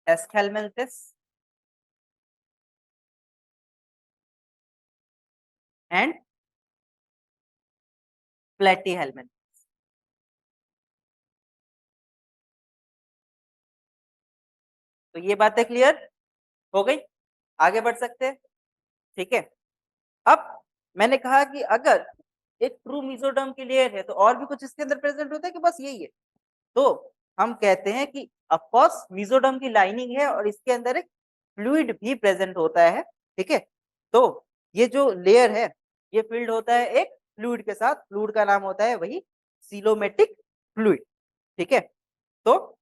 Aschelminthes and Platyhelminthes. तो ये बातें क्लियर हो गई, आगे बढ़ सकते हैं, ठीक है। अब मैंने कहा कि अगर एक ट्रू मीजोडर्म की लेयर है तो और भी कुछ इसके अंदर प्रेजेंट होता है कि बस यही है। तो हम कहते हैं कि ऑफकोर्स मीजोडर्म की लाइनिंग है और इसके अंदर एक फ्लूइड भी प्रेजेंट होता है, ठीक है। तो ये जो लेयर है ये फिल्ड होता है एक फ्लूइड के साथ, फ्लूइड का नाम होता है वही सीलोमेटिक फ्लूइड, ठीक है। तो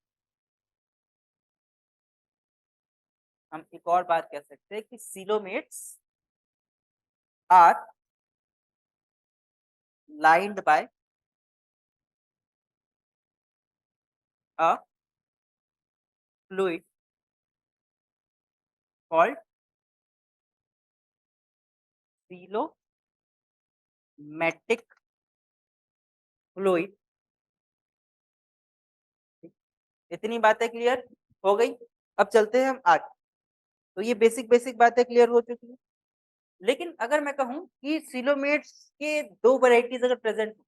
हम एक और बात कह सकते हैं कि coelomates are lined by a fluid called coelomatic fluid। इतनी बातें क्लियर हो गई। अब चलते हैं हम आगे। तो ये बेसिक बेसिक बातें क्लियर हो चुकी है। लेकिन अगर मैं कहूं कि सिलोमेट्स के दो वैरायटीज अगर प्रेजेंट हो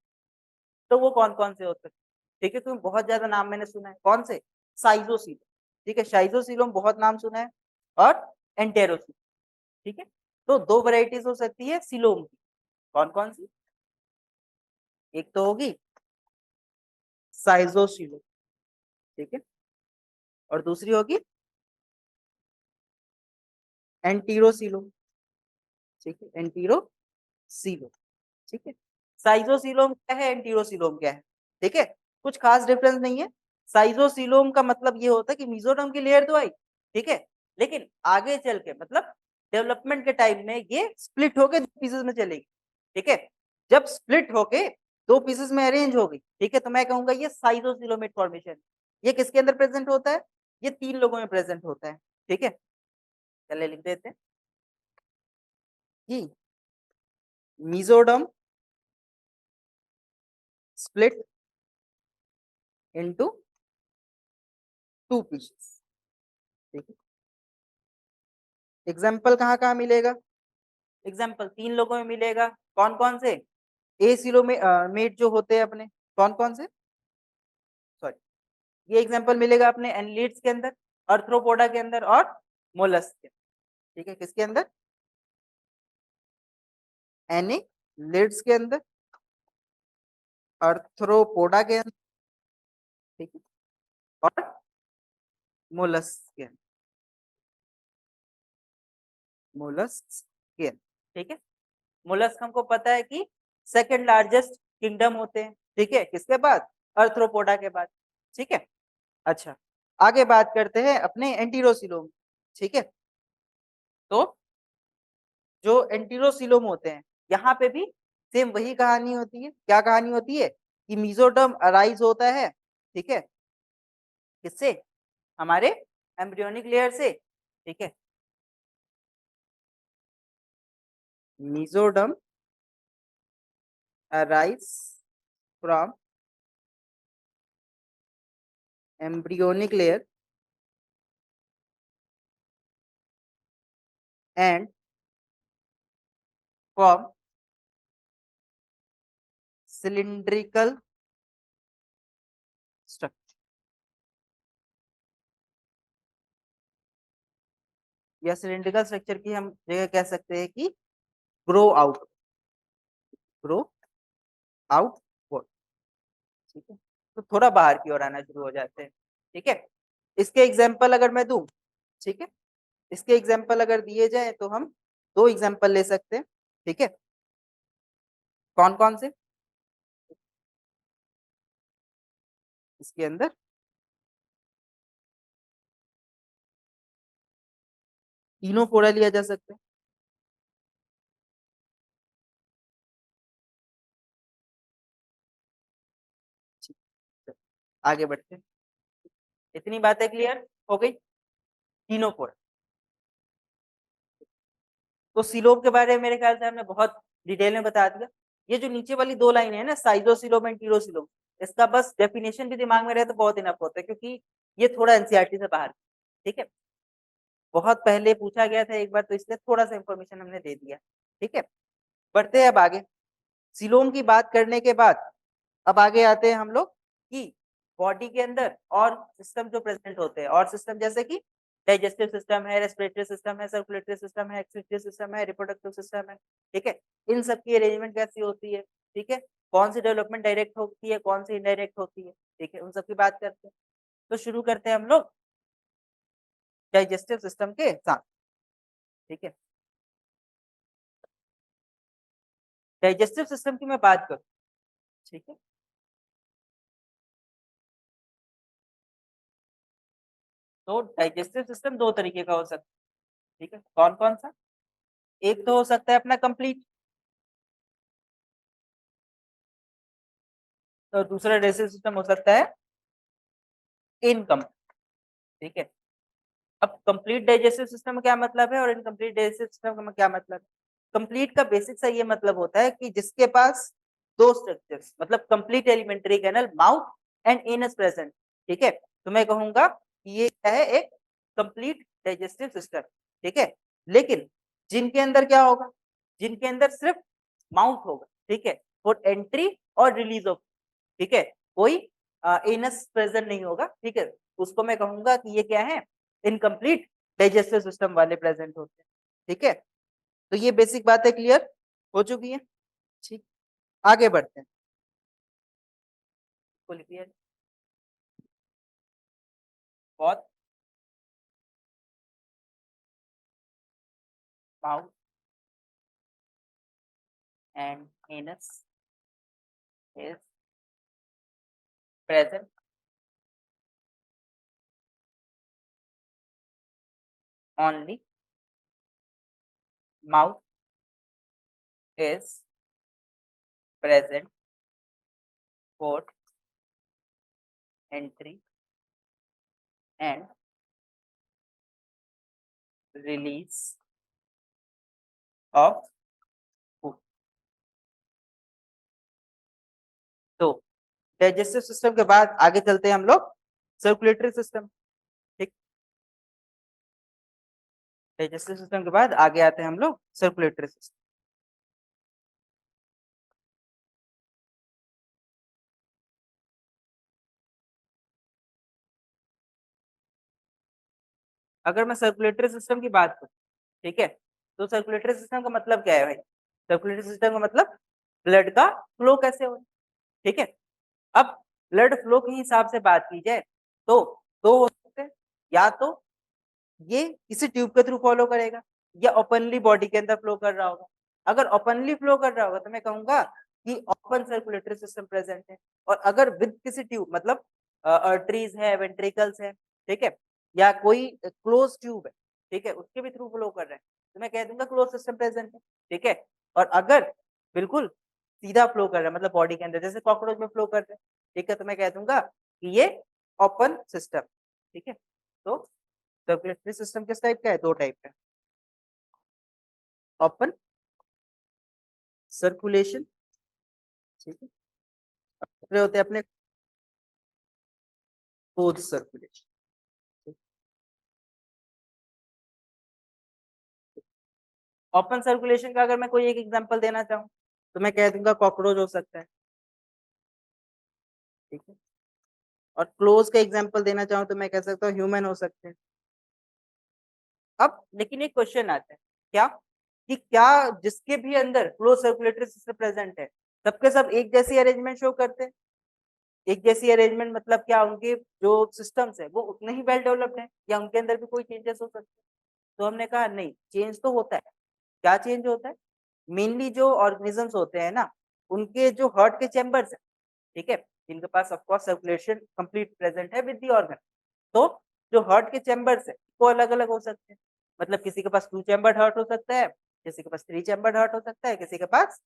तो वो कौन कौन से हो सकते हैं, ठीक है। तो बहुत ज्यादा नाम मैंने सुना है, कौन से, साइजोसिलोम, ठीक है, साइजोसिलोम बहुत नाम सुना है, और एंटेरोसिलोम, ठीक है। तो दो वैरायटीज हो सकती है सिलोम की, कौन कौन सी, एक तो होगी साइजोसिलोम, ठीक है, और दूसरी होगी एंटीरोसिलोम, ठीक है, एंटीरोसिलोम, ठीक है। साइजोसिलोम क्या है, एंटीरोसिलोम क्या है, ठीक है, कुछ खास डिफरेंस नहीं है। साइजोसिलोम का मतलब ये होता है कि मीजोडर्म की लेयर तो आई, ठीक है, लेकिन आगे चल के मतलब डेवलपमेंट के टाइम में ये स्प्लिट होके दो पीसेस में चलेगी, ठीक है। जब स्प्लिट होके दो पीसेस में अरेंज हो गई, ठीक है, तो मैं कहूंगा ये साइजोसिलोमेट फॉर्मेशन। ये किसके अंदर प्रेजेंट होता है, ये तीन लोगों में प्रेजेंट होता है, ठीक है। चलिए लिख देते हैं कि mesoderm split into two pieces, ठीक है। एग्जाम्पल कहाँ कहाँ मिलेगा, एग्जाम्पल तीन लोगों में मिलेगा, कौन कौन से, ए सिलो में मेट जो होते हैं अपने, कौन कौन से, सॉरी, ये एग्जाम्पल मिलेगा अपने एनलिड्स के अंदर, अर्थ्रोपोडा के अंदर और मोलस्क के, ठीक है, किसके अंदर, एनिलिड्स के अंदर, अर्थ्रोपोडा के अंदर, ठीक है, और मोलस्क के अंदर, मोलस्क के अंदर, ठीक है। मोलस्क हमको पता है कि सेकंड लार्जेस्ट किंगडम होते हैं, ठीक है, किसके बाद, अर्थ्रोपोडा के बाद, ठीक है। अच्छा, आगे बात करते हैं अपने एंटीरोसिलोम, ठीक है। तो जो एंटीरोसिलोम होते हैं यहाँ पे भी सेम वही कहानी होती है, क्या कहानी होती है कि मीजोडर्म अराइज होता है, ठीक है, किससे, हमारे एम्ब्रियोनिक लेयर से, ठीक है। Mesoderm arise from embryonic layer and form cylindrical structure, या सिलिंड्रिकल स्ट्रक्चर की हम जगह कह सकते हैं कि ग्रो आउट, ग्रो आउट, ठीक है। तो थोड़ा बाहर की ओर आना शुरू हो जाते हैं, ठीक है। इसके एग्जाम्पल अगर मैं दूं, ठीक है, इसके एग्जाम्पल अगर दिए जाए तो हम दो एग्जाम्पल ले सकते हैं, ठीक है। कौन कौन से? इसके अंदर तीनों फोड़ा लिया जा सकता है। ठीक है, आगे बढ़ते हैं। इतनी बातें क्लियर हो गई, तीनों फोड़ा। तो सिलोब के बारे में मेरे ख्याल से हमने बहुत डिटेल में बता दिया। ये जो नीचे वाली दो लाइन है ना, साइजोसिलोब एंड टीरोसिलोब, इसका बस डेफिनेशन भी दिमाग में रहे तो बहुत इनफ होता है, क्योंकि ये थोड़ा एनसीईआरटी से बाहर, ठीक है। बहुत पहले पूछा गया था एक बार, तो इसलिए थोड़ा सा इंफॉर्मेशन हमने दे दिया, ठीक है। बढ़ते हैं अब आगे। सिलोम की बात करने के बाद अब आगे आते हैं हम लोग कि बॉडी के अंदर और सिस्टम जो प्रेजेंट होते हैं, और सिस्टम जैसे कि डाइजेस्टिव सिस्टम है, रेस्पिरेटरी सिस्टम है, सर्कुलेटरी सिस्टम है, एक्सक्रीटरी सिस्टम है, रिप्रोडक्टिव सिस्टम है, ठीक है। इन सब की अरेंजमेंट कैसी होती है, ठीक है। कौन सी डेवलपमेंट डायरेक्ट होती है, कौन सी इनडायरेक्ट होती है, ठीक है, उन सब की बात करते हैं। तो शुरू करते हैं हम लोग डाइजेस्टिव सिस्टम के साथ, ठीक है। डाइजेस्टिव सिस्टम की मैं बात करूं, ठीक है, तो डाइजेस्टिव सिस्टम दो तरीके का हो सकता है, ठीक है। कौन कौन सा? एक तो हो सकता है अपना कंप्लीट, तो दूसरा डाइजेस्टिव सिस्टम हो सकता है इनकम्प्लीट, ठीक है। अब कंप्लीट डाइजेस्टिव सिस्टम का क्या मतलब है और इनकम्प्लीट डाइजेस्टिव सिस्टम का क्या मतलब है? कंप्लीट का बेसिक सा ये मतलब होता है कि जिसके पास दो स्ट्रक्चर्स, मतलब complete alimentary canal, mouth and anus present, ठीक है। तो मैं कहूंगा कि ये क्या है, एक कंप्लीट डाइजेस्टिव सिस्टम, ठीक है। लेकिन जिनके अंदर क्या होगा, जिनके अंदर सिर्फ माउथ होगा, ठीक है, फॉर एंट्री और रिलीज ऑफ, ठीक है, कोई एनस प्रेजेंट नहीं होगा, ठीक है, उसको मैं कहूंगा कि ये क्या है, इनकम्प्लीट डाइजेस्टिव सिस्टम वाले प्रेजेंट होते हैं, ठीक है। तो ये बेसिक बातें क्लियर हो चुकी है, ठीक। आगे बढ़ते हैं, फुल क्लियर, बहुत mouth and anus is present only, mouth is present for entry and release of food. तो डाइजेस्टिव सिस्टम के बाद आगे चलते हैं हम लोग सर्कुलेटरी सिस्टम, ठीक। डाइजेस्टिव सिस्टम के बाद आगे आते हैं हम लोग सर्कुलेटरी सिस्टम। अगर मैं सर्कुलेटरी सिस्टम की बात करूं, ठीक है, तो सर्कुलेटरी सिस्टम का मतलब क्या है भाई? सर्कुलेटरी सिस्टम का मतलब ब्लड का फ्लो कैसे हो, ठीक है। अब ब्लड फ्लो के हिसाब से बात की जाए तो दो हो सकते हैं, या तो ये किसी ट्यूब के थ्रू फॉलो करेगा, या ओपनली बॉडी के अंदर फ्लो कर रहा होगा। अगर ओपनली फ्लो कर रहा होगा तो मैं कहूंगा कि ओपन सर्कुलेटरी सिस्टम प्रेजेंट है। और अगर विद किसी ट्यूब, मतलब आर्टरीज है, वेंट्रिकल्स है, ठीक है, या कोई क्लोज ट्यूब है, ठीक है, उसके भी थ्रू फ्लो कर रहे हैं, तो मैं कह दूंगा क्लोज सिस्टम प्रेजेंट है, ठीक है। और अगर बिल्कुल सीधा फ्लो कर रहा है, मतलब बॉडी के अंदर जैसे कॉकरोच में फ्लो कर रहे हैं, ठीक है, तो मैं कह दूंगा कि ये ओपन सिस्टम, ठीक है। तो सर्कुलेटरी सिस्टम किस टाइप का है? दो टाइप का, ओपन सर्कुलेशन, ठीक है, दूसरे होते हैं अपने क्लोज सर्कुलेशन। ओपन सर्कुलेशन का अगर मैं कोई एक एग्जांपल देना चाहूँ तो मैं कह दूंगा कॉकरोच हो सकता है, ठीक है। और क्लोज का एग्जांपल देना चाहूँ तो मैं कह सकता हूँ ह्यूमन हो सकते हैं। अब लेकिन एक क्वेश्चन आता है, क्या? कि क्या जिसके भी अंदर क्लोज सर्कुलेटरी सिस्टम प्रेजेंट है, सबके सब एक जैसी अरेंजमेंट शो करते हैं? एक जैसी अरेंजमेंट मतलब क्या, उनके जो सिस्टम्स है वो उतने ही वेल डेवलप्ड हैं या उनके अंदर भी कोई चेंजेस हो सकते हैं? तो हमने कहा नहीं, चेंज तो होता है। क्या चेंज होता है? मेनली जो ऑर्गेनिजम्स होते हैं ना, उनके जो हार्ट के चैम्बर्स है, ठीक है, जिनके पास of course circulation complete present है विद द ऑर्गन, तो जो हार्ट के चैम्बर्स है वो अलग अलग हो सकते हैं। मतलब किसी के पास 2 चैम्बर्ड हार्ट हो सकता है, किसी के पास 3 चैम्बर्ड हार्ट हो सकता है, किसी के पास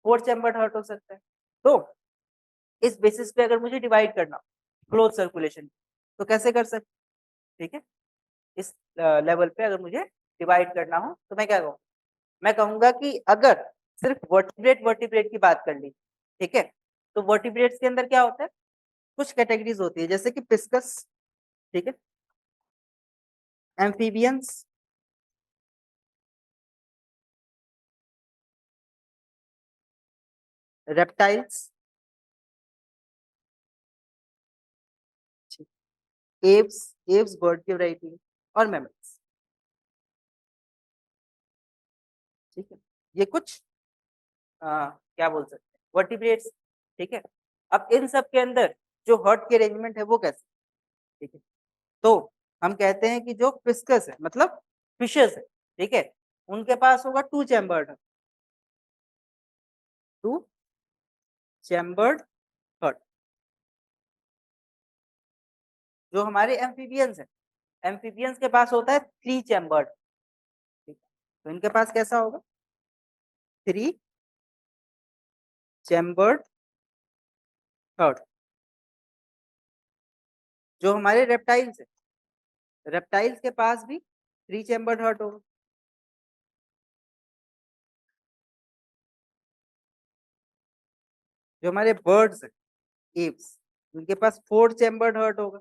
4 चैम्बर्ड हार्ट हो सकता है। तो इस बेसिस पे अगर मुझे डिवाइड करना क्लोज सर्कुलेशन, तो कैसे कर सकते? ठीक है, इस लेवल पे अगर मुझे डिवाइड करना हो तो मैं क्या कहूँ? मैं कहूंगा कि अगर सिर्फ वर्टिब्रेट वर्टिब्रेट की बात कर ली, ठीक है, तो वर्टिब्रेट्स के अंदर क्या होता है? कुछ कैटेगरीज होती है, जैसे कि पिस्कस, ठीक है, amphibians, reptiles, Aves, Aves bird की वैरायटी, और मैमल्स। ठीक है, ये कुछ क्या बोल सकते हैं, वर्टिब्रेट्स। ठीक है, अब इन सब के अंदर जो हार्ट की अरेंजमेंट है वो कैसे? ठीक है, तो हम कहते हैं कि जो फिस्कस है मतलब फिशेस है, ठीक है, उनके पास होगा 2 चैम्बर्ड, 2 चैम्बर्ड हार्ट। जो हमारे एम्फीबियंस है, एम्फीबियंस के पास होता है 3 चैम्बर्ड। ठीक है, तो इनके पास कैसा होगा? 3 चैम्बर्ड हार्ट। जो हमारे रेप्टाइल्स है, रेप्टाइल्स के पास भी 3 चैम्बर्ड हार्ट होगा। जो हमारे बर्ड्स है, एव्स, उनके पास 4 चैम्बर्ड हार्ट होगा।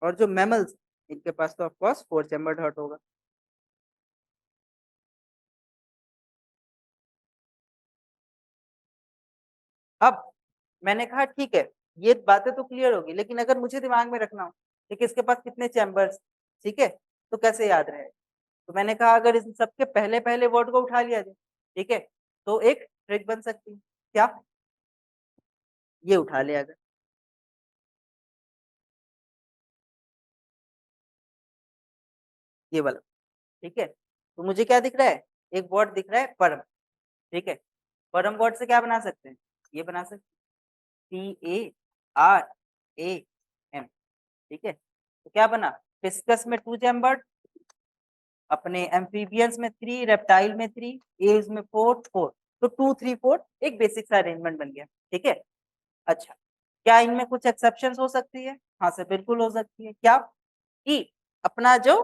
और जो मैमल्स, इनके पास तो ऑफ कोर्स 4 चैम्बर्ड हार्ट होगा। अब मैंने कहा ठीक है, ये बातें तो क्लियर होगी, लेकिन अगर मुझे दिमाग में रखना हो कि किसके पास कितने चैम्बर्स, ठीक है, तो कैसे याद रहे? तो मैंने कहा अगर इस सबके पहले पहले वर्ड को उठा लिया जाए, ठीक है, तो एक ट्रिक बन सकती है। क्या? ये उठा लिया अगर, ये वाला, ठीक है, तो मुझे क्या दिख रहा है? एक वर्ड दिख रहा है परम। ठीक है, परम वर्ड से क्या बना सकते हैं? ये बना सकते हैं, PARAM। ठीक है, तो क्या बना? फिस्कस में 2 चैम्बर्ड, अपने एम्फीबियंस में 3, रेप्टाइल में 3, एव्स में 4 4, तो 2 3 4 एक बेसिक सा अरेंजमेंट बन गया। ठीक है, अच्छा, क्या इनमें कुछ एक्सेप्शंस हो सकती है? हाँ सर, बिल्कुल हो सकती है। क्या? कि अपना जो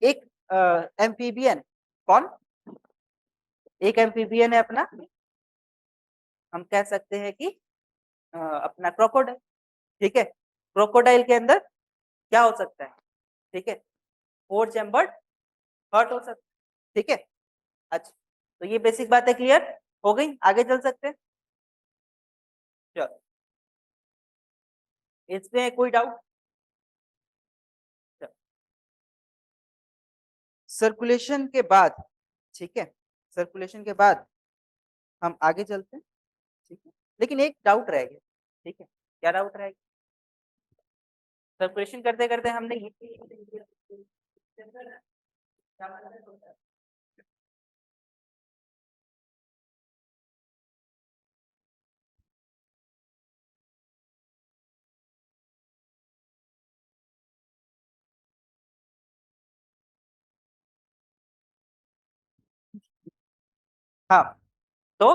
एक एम्फीबियन, कौन? एक एम्फीबियन है अपना, हम कह सकते हैं कि अपना क्रोकोडाइल। ठीक है, क्रोकोडाइल के अंदर क्या हो सकता है? ठीक है, 4 चैम्बर्ड हार्ट हो सकता है। ठीक है, अच्छा, तो ये बेसिक बातें क्लियर हो गई, आगे चल सकते हैं। चलो, इसमें कोई डाउट? सर्कुलेशन के बाद, ठीक है, सर्कुलेशन के बाद हम आगे चलते हैं। ठीक है, लेकिन एक डाउट रह गया। ठीक है, क्या डाउट रह गया? सर्कुलेशन करते करते हमने हाँ, तो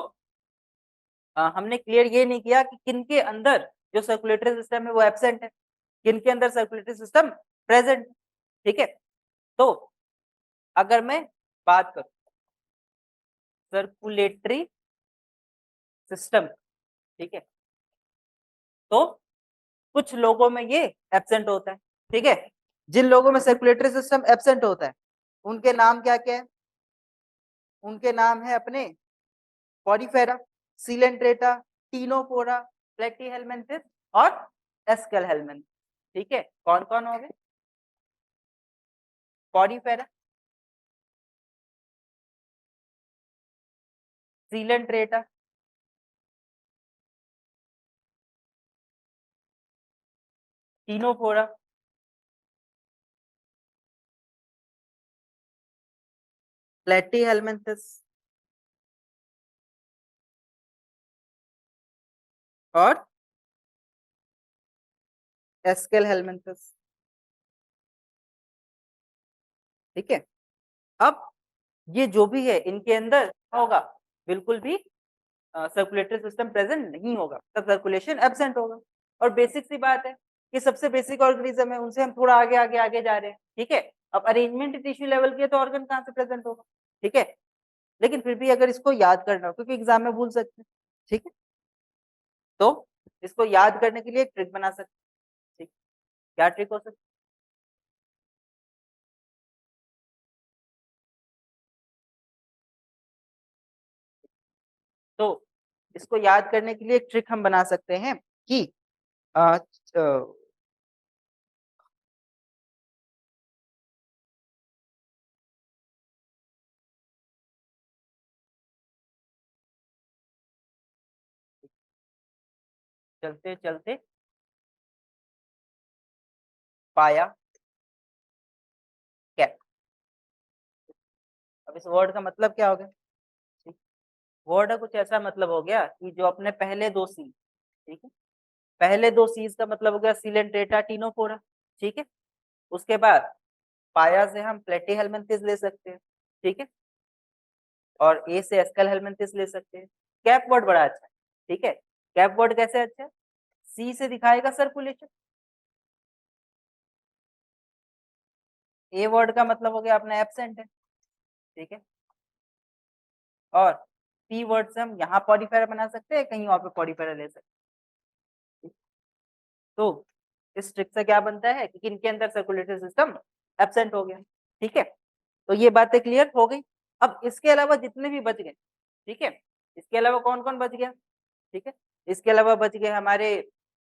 हमने क्लियर ये नहीं किया कि किन के अंदर जो सर्कुलेटरी सिस्टम है वो एब्सेंट है, किन के अंदर सर्कुलेटरी सिस्टम प्रेजेंट। ठीक है, तो अगर मैं बात करूं सर्कुलेटरी सिस्टम, ठीक है, तो कुछ लोगों में ये एब्सेंट होता है। ठीक है, जिन लोगों में सर्कुलेटरी सिस्टम एब्सेंट होता है उनके नाम क्या क्या है? उनके नाम है अपने पॉरीफेरा, सिलेंट्रेटा, टीनोफोरा, प्लेटीहेलमिन्थिस और एस्केलहेलमिन्थिस। ठीक है, कौन कौन हो गए? पॉरीफेरा, सीलेंट्रेटा, टीनोफोरा, प्लेटीहेलमिन्थिस और एस्केलहेलमिन्थिस। ठीक है, अब ये जो भी है इनके अंदर क्या होगा, बिल्कुल भी सर्कुलेटरी सिस्टम प्रेजेंट नहीं होगा, तब सर्कुलेशन एब्सेंट होगा। और बेसिक सी बात है कि सबसे बेसिक ऑर्गेनिज्म है, उनसे हम थोड़ा आगे आगे आगे जा रहे हैं। ठीक है, अब अरेंजमेंट टिश्यू लेवल की है तो ऑर्गन कहाँ से प्रेजेंट होगा? ठीक है, लेकिन फिर भी अगर इसको याद करना हो, क्योंकि एग्जाम में भूल सकते हैं, ठीक है, तो इसको याद करने के लिए एक ट्रिक बना सकते हैं। ठीक, क्या ट्रिक हो सकती है? तो इसको याद करने के लिए एक ट्रिक हम बना सकते हैं कि अ, चलते चलते पाया कैप। अब इस वर्ड का मतलब क्या हो गया? ठीक, वर्ड का कुछ ऐसा मतलब हो गया कि जो अपने पहले दो सी, ठीक है, पहले दो सीज का मतलब हो गया सिलेंट्रेटा टीनोफोरा। ठीक है, उसके बाद पाया से हम प्लेटीहेलमिन्थिस ले सकते हैं। ठीक है, और ए से एस्केलहेलमिन्थिस ले सकते हैं। कैप वर्ड बड़ा अच्छा है। ठीक है, कैप वर्ड कैसे अच्छा है? सी से दिखाएगा सर्कुलेशन। ए वर्ड का मतलब हो गया अपना एब्सेंट है। ठीक है, और पी वर्ड से हम यहाँ पॉडिफायर बना सकते हैं, कहीं और पे पॉडिफायर ले सकते हैं। तो इस ट्रिक से क्या बनता है कि इनके अंदर सर्कुलेटरी सिस्टम एब्सेंट हो गया। ठीक है, तो ये बातें क्लियर हो गई। अब इसके अलावा जितने भी बच गए, ठीक है, इसके अलावा कौन कौन बच गया? ठीक है, इसके अलावा बच गए हमारे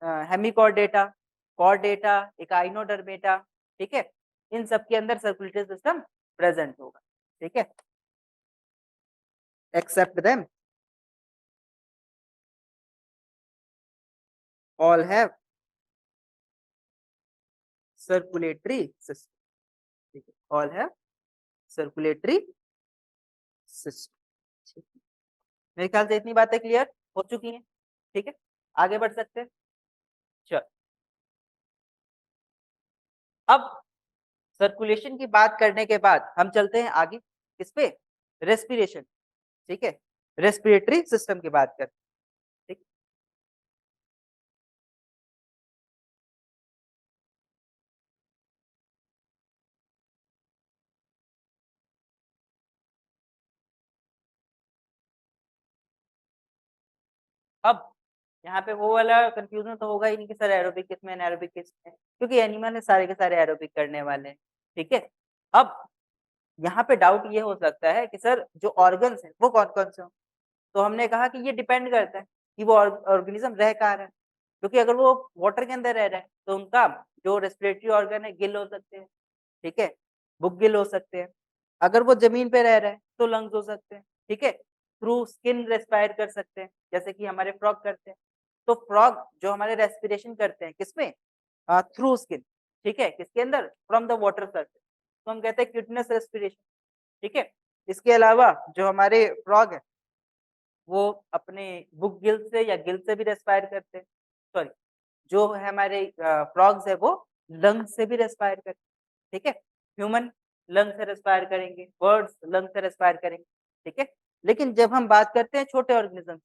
हेमिकॉर्डेटा, कॉर्डेटा, इकाइनोडर्मेटा। ठीक है, इन सब के अंदर सर्कुलेटरी सिस्टम प्रेजेंट होगा। ठीक है, except them all have circulatory system. ठीक है, ऑल हैव सर्कुलेटरी सिस्टम। मेरे ख्याल से इतनी बातें क्लियर हो चुकी हैं। ठीक है, आगे बढ़ सकते हैं। चलो, अब सर्कुलेशन की बात करने के बाद हम चलते हैं आगे किस पे? रेस्पिरेशन। ठीक है, रेस्पिरेटरी सिस्टम की बात करते हैं। ठीक, अब यहाँ पे वो वाला कंफ्यूजन तो होगा ही नहीं कि सर एरोबिक किस में एनारोबिक किस में, क्योंकि एनिमल है, सारे के सारे एरोबिक करने वाले हैं। ठीक है, अब यहाँ पे डाउट ये हो सकता है कि सर जो ऑर्गन्स हैं वो कौन कौन से हो? तो हमने कहा कि ये डिपेंड करता है कि वो ऑर्गेनिज्म रह कहाँ रहा है। क्योंकि अगर वो वाटर के अंदर रह रहा है तो उनका जो रेस्पिरेटरी ऑर्गन है गिल हो सकते हैं। ठीक है, बुक गिल हो सकते हैं। अगर वो जमीन पे रह रहा है तो लंग्स हो सकते हैं। ठीक है, थ्रू स्किन रेस्पायर कर सकते हैं, जैसे कि हमारे फ्रॉग करते हैं। तो फ्रॉग जो हमारे रेस्पिरेशन करते हैं किसमें? Through skin. ठीक है, किसके अंदर? फ्रॉम द वाटर सरफेस, तो हम कहते हैं क्यूटनेस रेस्पिरेशन। ठीक है, इसके अलावा जो हमारे फ्रॉग है वो अपने बुक गिल से या गिल से भी रेस्पायर करते हैं। सॉरी, जो है हमारे फ्रॉग्स है वो लंग से भी रेस्पायर करते हैं। ठीक है, ह्यूमन लंग से रेस्पायर करेंगे, बर्ड्स लंग से रेस्पायर करेंगे। ठीक है, लेकिन जब हम बात करते हैं छोटे ऑर्गेनिज्म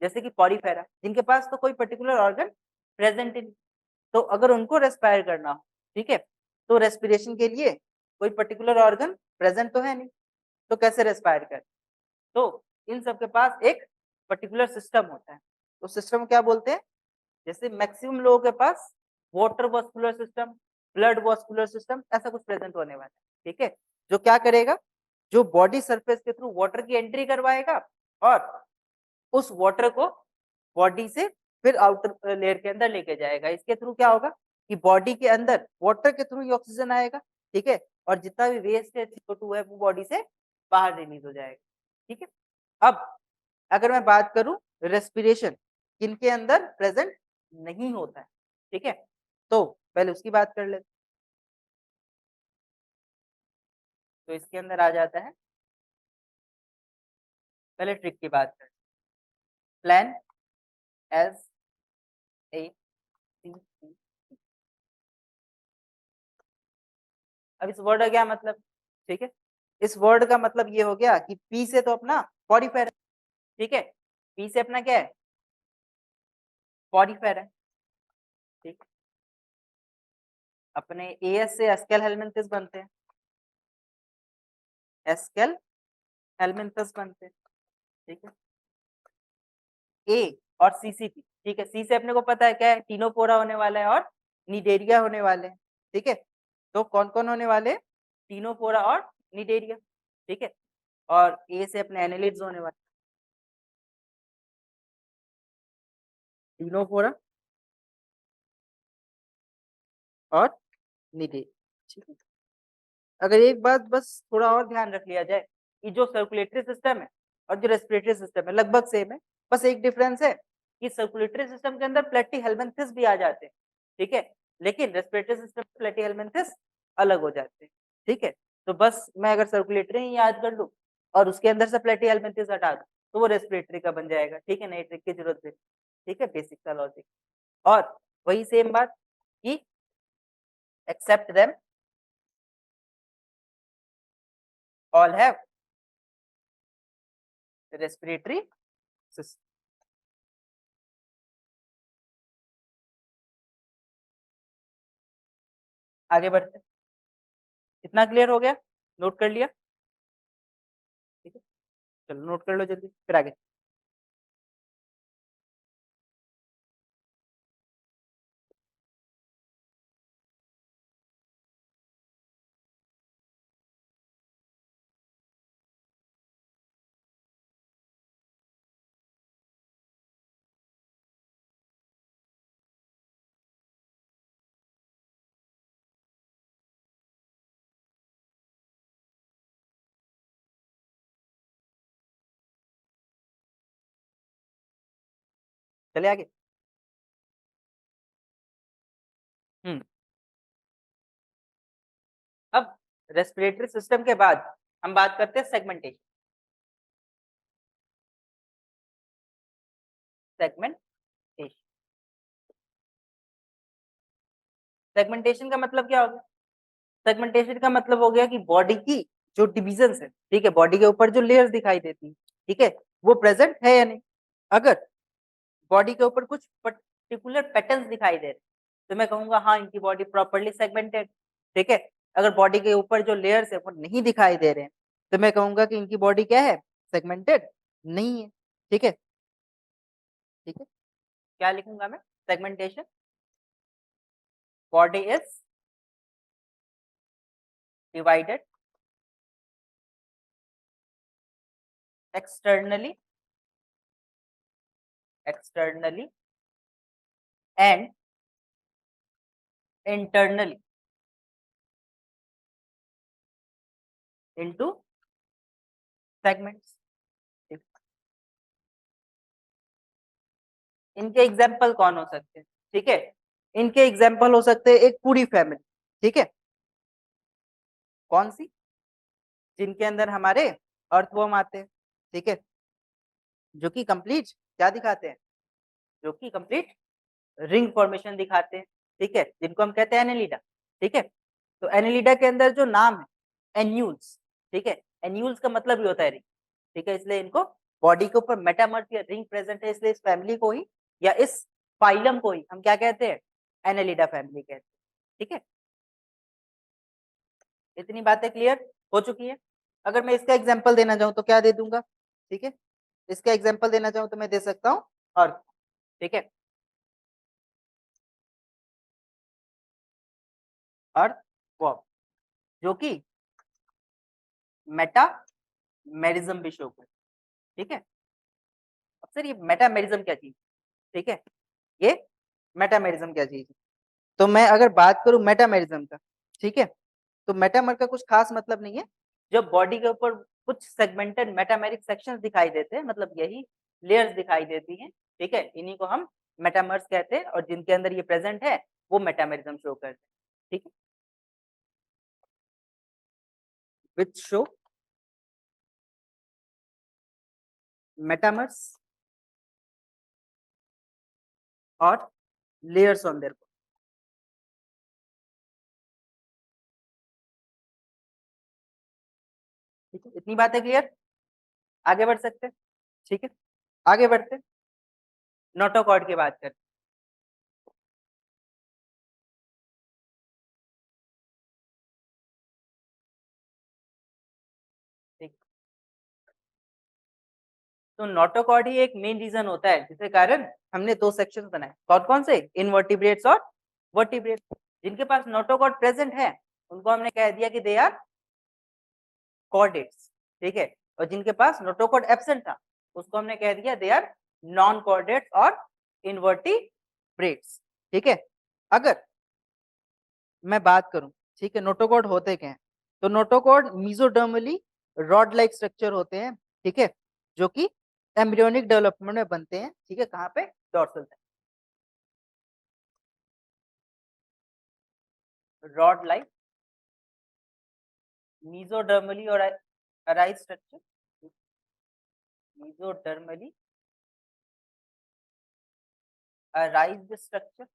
जैसे कि पॉलीफेरा, जिनके पास तो कोई पर्टिकुलर ऑर्गन प्रेजेंट इन, तो अगर उनको रेस्पायर करना हो, ठीक है, तो रेस्पिरेशन के लिए कोई पर्टिकुलर ऑर्गन प्रेजेंट तो है नहीं, तो कैसे रेस्पायर करें? तो इन सब के पास एक पर्टिकुलर सिस्टम होता है। उस सिस्टम को क्या बोलते हैं? जैसे मैक्सिमम लोगों के पास water vascular system, blood vascular system ऐसा कुछ प्रेजेंट होने वाला है। ठीक है, जो क्या करेगा, जो बॉडी सरफेस के थ्रू वाटर की एंट्री करवाएगा और उस वाटर को बॉडी से फिर आउटर लेयर के अंदर लेके जाएगा। इसके थ्रू क्या होगा कि बॉडी के अंदर वाटर के थ्रू ही ऑक्सीजन आएगा, ठीक है, और जितना भी वेस्ट है CO2 है वो बॉडी से बाहर रिलीज हो जाएगा, ठीक है। अब अगर मैं बात करूं रेस्पिरेशन किनके अंदर प्रेजेंट नहीं होता है, ठीक है, तो पहले उसकी बात कर लेते। तो इसके अंदर आ जाता है, पहले ट्रिक की बात करें, प्लान एज ए सी सी। अब इस वर्ड का क्या मतलब, ठीक है, इस वर्ड का मतलब ये हो गया कि पी से तो अपना पॉडीफेर है, ठीक है, पी से अपना क्या है पॉडीफेर है, ठीक, अपने एएस से एस्केल हेलमिंथस बनते हैं, एस्केल हेलमिंथस बनते हैं, ठीक है, ए और सीसीटी, ठीक है, सी से अपने को पता है क्या है टीनोफोरा होने वाला है और निडेरिया होने वाले हैं, ठीक है, तो कौन कौन होने वाले टीनोफोरा और निडेरिया, ठीक है, और ए से अपने एनेलिड्स होने वाले टीनोफोरा और निडेरिया, ठीक है। अगर एक बात बस थोड़ा और ध्यान रख लिया जाए कि जो सर्कुलेटरी सिस्टम है और जो रेस्पिरेटरी सिस्टम है लगभग सेम है, बस एक डिफरेंस है कि सर्कुलेटरी सिस्टम के अंदर प्लेटीहेल्मिन्थस भी आ जाते हैं, ठीक है, लेकिन रेस्पिरेटरी सिस्टम में प्लेटीहेल्मिन्थस अलग हो जाते हैं, ठीक है। तो बस मैं अगर सर्कुलेटरी ही याद कर लूं और उसके अंदर से प्लेटीहेल्मिन्थस हटा दूं तो वो रेस्पिरेटरी का बन जाएगा, ठीक है, नई ट्रिक की जरूरत नहीं, ठीक है, बेसिक सा लॉजिक। और वही सेम बात कि except them all have respiratory system। आगे बढ़ते, इतना क्लियर हो गया, नोट कर लिया, ठीक है, चलो नोट कर लो जल्दी फिर आगे। चले आगे। हम्म, अब रेस्पिरेटरी सिस्टम के बाद हम बात करते हैं सेगमेंटेशन। सेगमेंटेशन, सेगमेंटेशन का मतलब क्या हो गया, सेगमेंटेशन का मतलब हो गया कि बॉडी की जो डिविजन है, ठीक है, बॉडी के ऊपर जो लेयर्स दिखाई देती है, ठीक है, वो प्रेजेंट है या नहीं। अगर बॉडी के ऊपर कुछ पर्टिकुलर पैटर्न्स दिखाई दे रहे तो मैं कहूंगा हाँ इनकी बॉडी प्रॉपर्ली सेगमेंटेड, ठीक है। अगर बॉडी के ऊपर जो लेयर्स है वो नहीं दिखाई दे रहे हैं तो मैं कहूंगा कि इनकी बॉडी क्या है सेगमेंटेड नहीं है, ठीक है, ठीक है, क्या लिखूंगा मैं segmentation, body is divided externally, externally and internally into segments. इनके एग्जाम्पल कौन हो सकते हैं, ठीक है, इनके एग्जाम्पल हो सकते हैं एक पूरी फैमिली, ठीक है, कौन सी, जिनके अंदर हमारे अर्थवर्म आते हैं, ठीक है, जो कि कंप्लीट क्या दिखाते हैं, जो कि कंप्लीट रिंग फॉर्मेशन दिखाते हैं, ठीक है, जिनको हम कहते हैं एनेलिडा, ठीक है। तो एनेलिडा के अंदर जो नाम है एन्यूल्स, ठीक है, एन्यूल्स का मतलब ही होता है रिंग, ठीक है, इसलिए इनको बॉडी के ऊपर मेटामर्फ या रिंग प्रेजेंट है, इसलिए इस फैमिली को ही या इस फाइलम को ही हम क्या कहते हैं एनेलिडा फैमिली कहते हैं, ठीक है। इतनी बातें क्लियर हो चुकी है। अगर मैं इसका एग्जाम्पल देना चाहूँ तो क्या दे दूंगा, ठीक है, इसका एग्जाम्पल देना चाहूँ तो मैं दे सकता हूँ अर्थ, ठीक है, अर्थ वर्म जो कि मेटामेरिज्म भी शो करे, ठीक है। अब सर ये मेटामेरिज्म क्या चीज, ठीक है, ये मेटामेरिज्म क्या चीज है। तो मैं अगर बात करूं मेटामेरिज्म का, ठीक है, तो मेटामर का कुछ खास मतलब नहीं है। जब बॉडी के ऊपर कुछ सेगमेंटेड मेटामेरिक सेक्शंस दिखाई देते हैं, मतलब यही लेयर्स दिखाई देती हैं, ठीक है, इन्हीं को हम मेटामर्स कहते हैं, और जिनके अंदर ये प्रेजेंट है वो मेटामेरिज्म शो करते हैं, ठीक है, विच शो मेटामर्स और लेयर्स ऑन देयर। ठीक है, इतनी बातें क्लियर, आगे बढ़ सकते हैं, ठीक है, आगे बढ़ते, नोटोकॉर्ड की बात करते हैं, ठीक। तो नोटोकॉर्ड ही एक मेन रीजन होता है जिसके कारण हमने दो सेक्शन बनाए, कौन कौन से, इनवर्टिब्रेट्स और वर्टिब्रेट्स। जिनके पास नोटोकॉर्ड प्रेजेंट है उनको हमने कह दिया कि दे आर कॉर्डेट्स, ठीक है, और जिनके पास नोटोकॉर्ड एब्सेंट था उसको हमने कह दिया दे आर नॉन कॉर्डेट्स और इनवर्टिब्रेट्स, ठीक है। अगर मैं बात करूं, ठीक है, नोटोकॉर्ड होते क्या हैं, तो notochord mesodermally rod like structure होते हैं, ठीक है, जो कि एम्ब्रियोनिक डेवलपमेंट में बनते हैं, ठीक है, कहाँ पे, डॉर्सल रॉड लाइक मीजोडर्मली और arise structure, mesodermally arise structure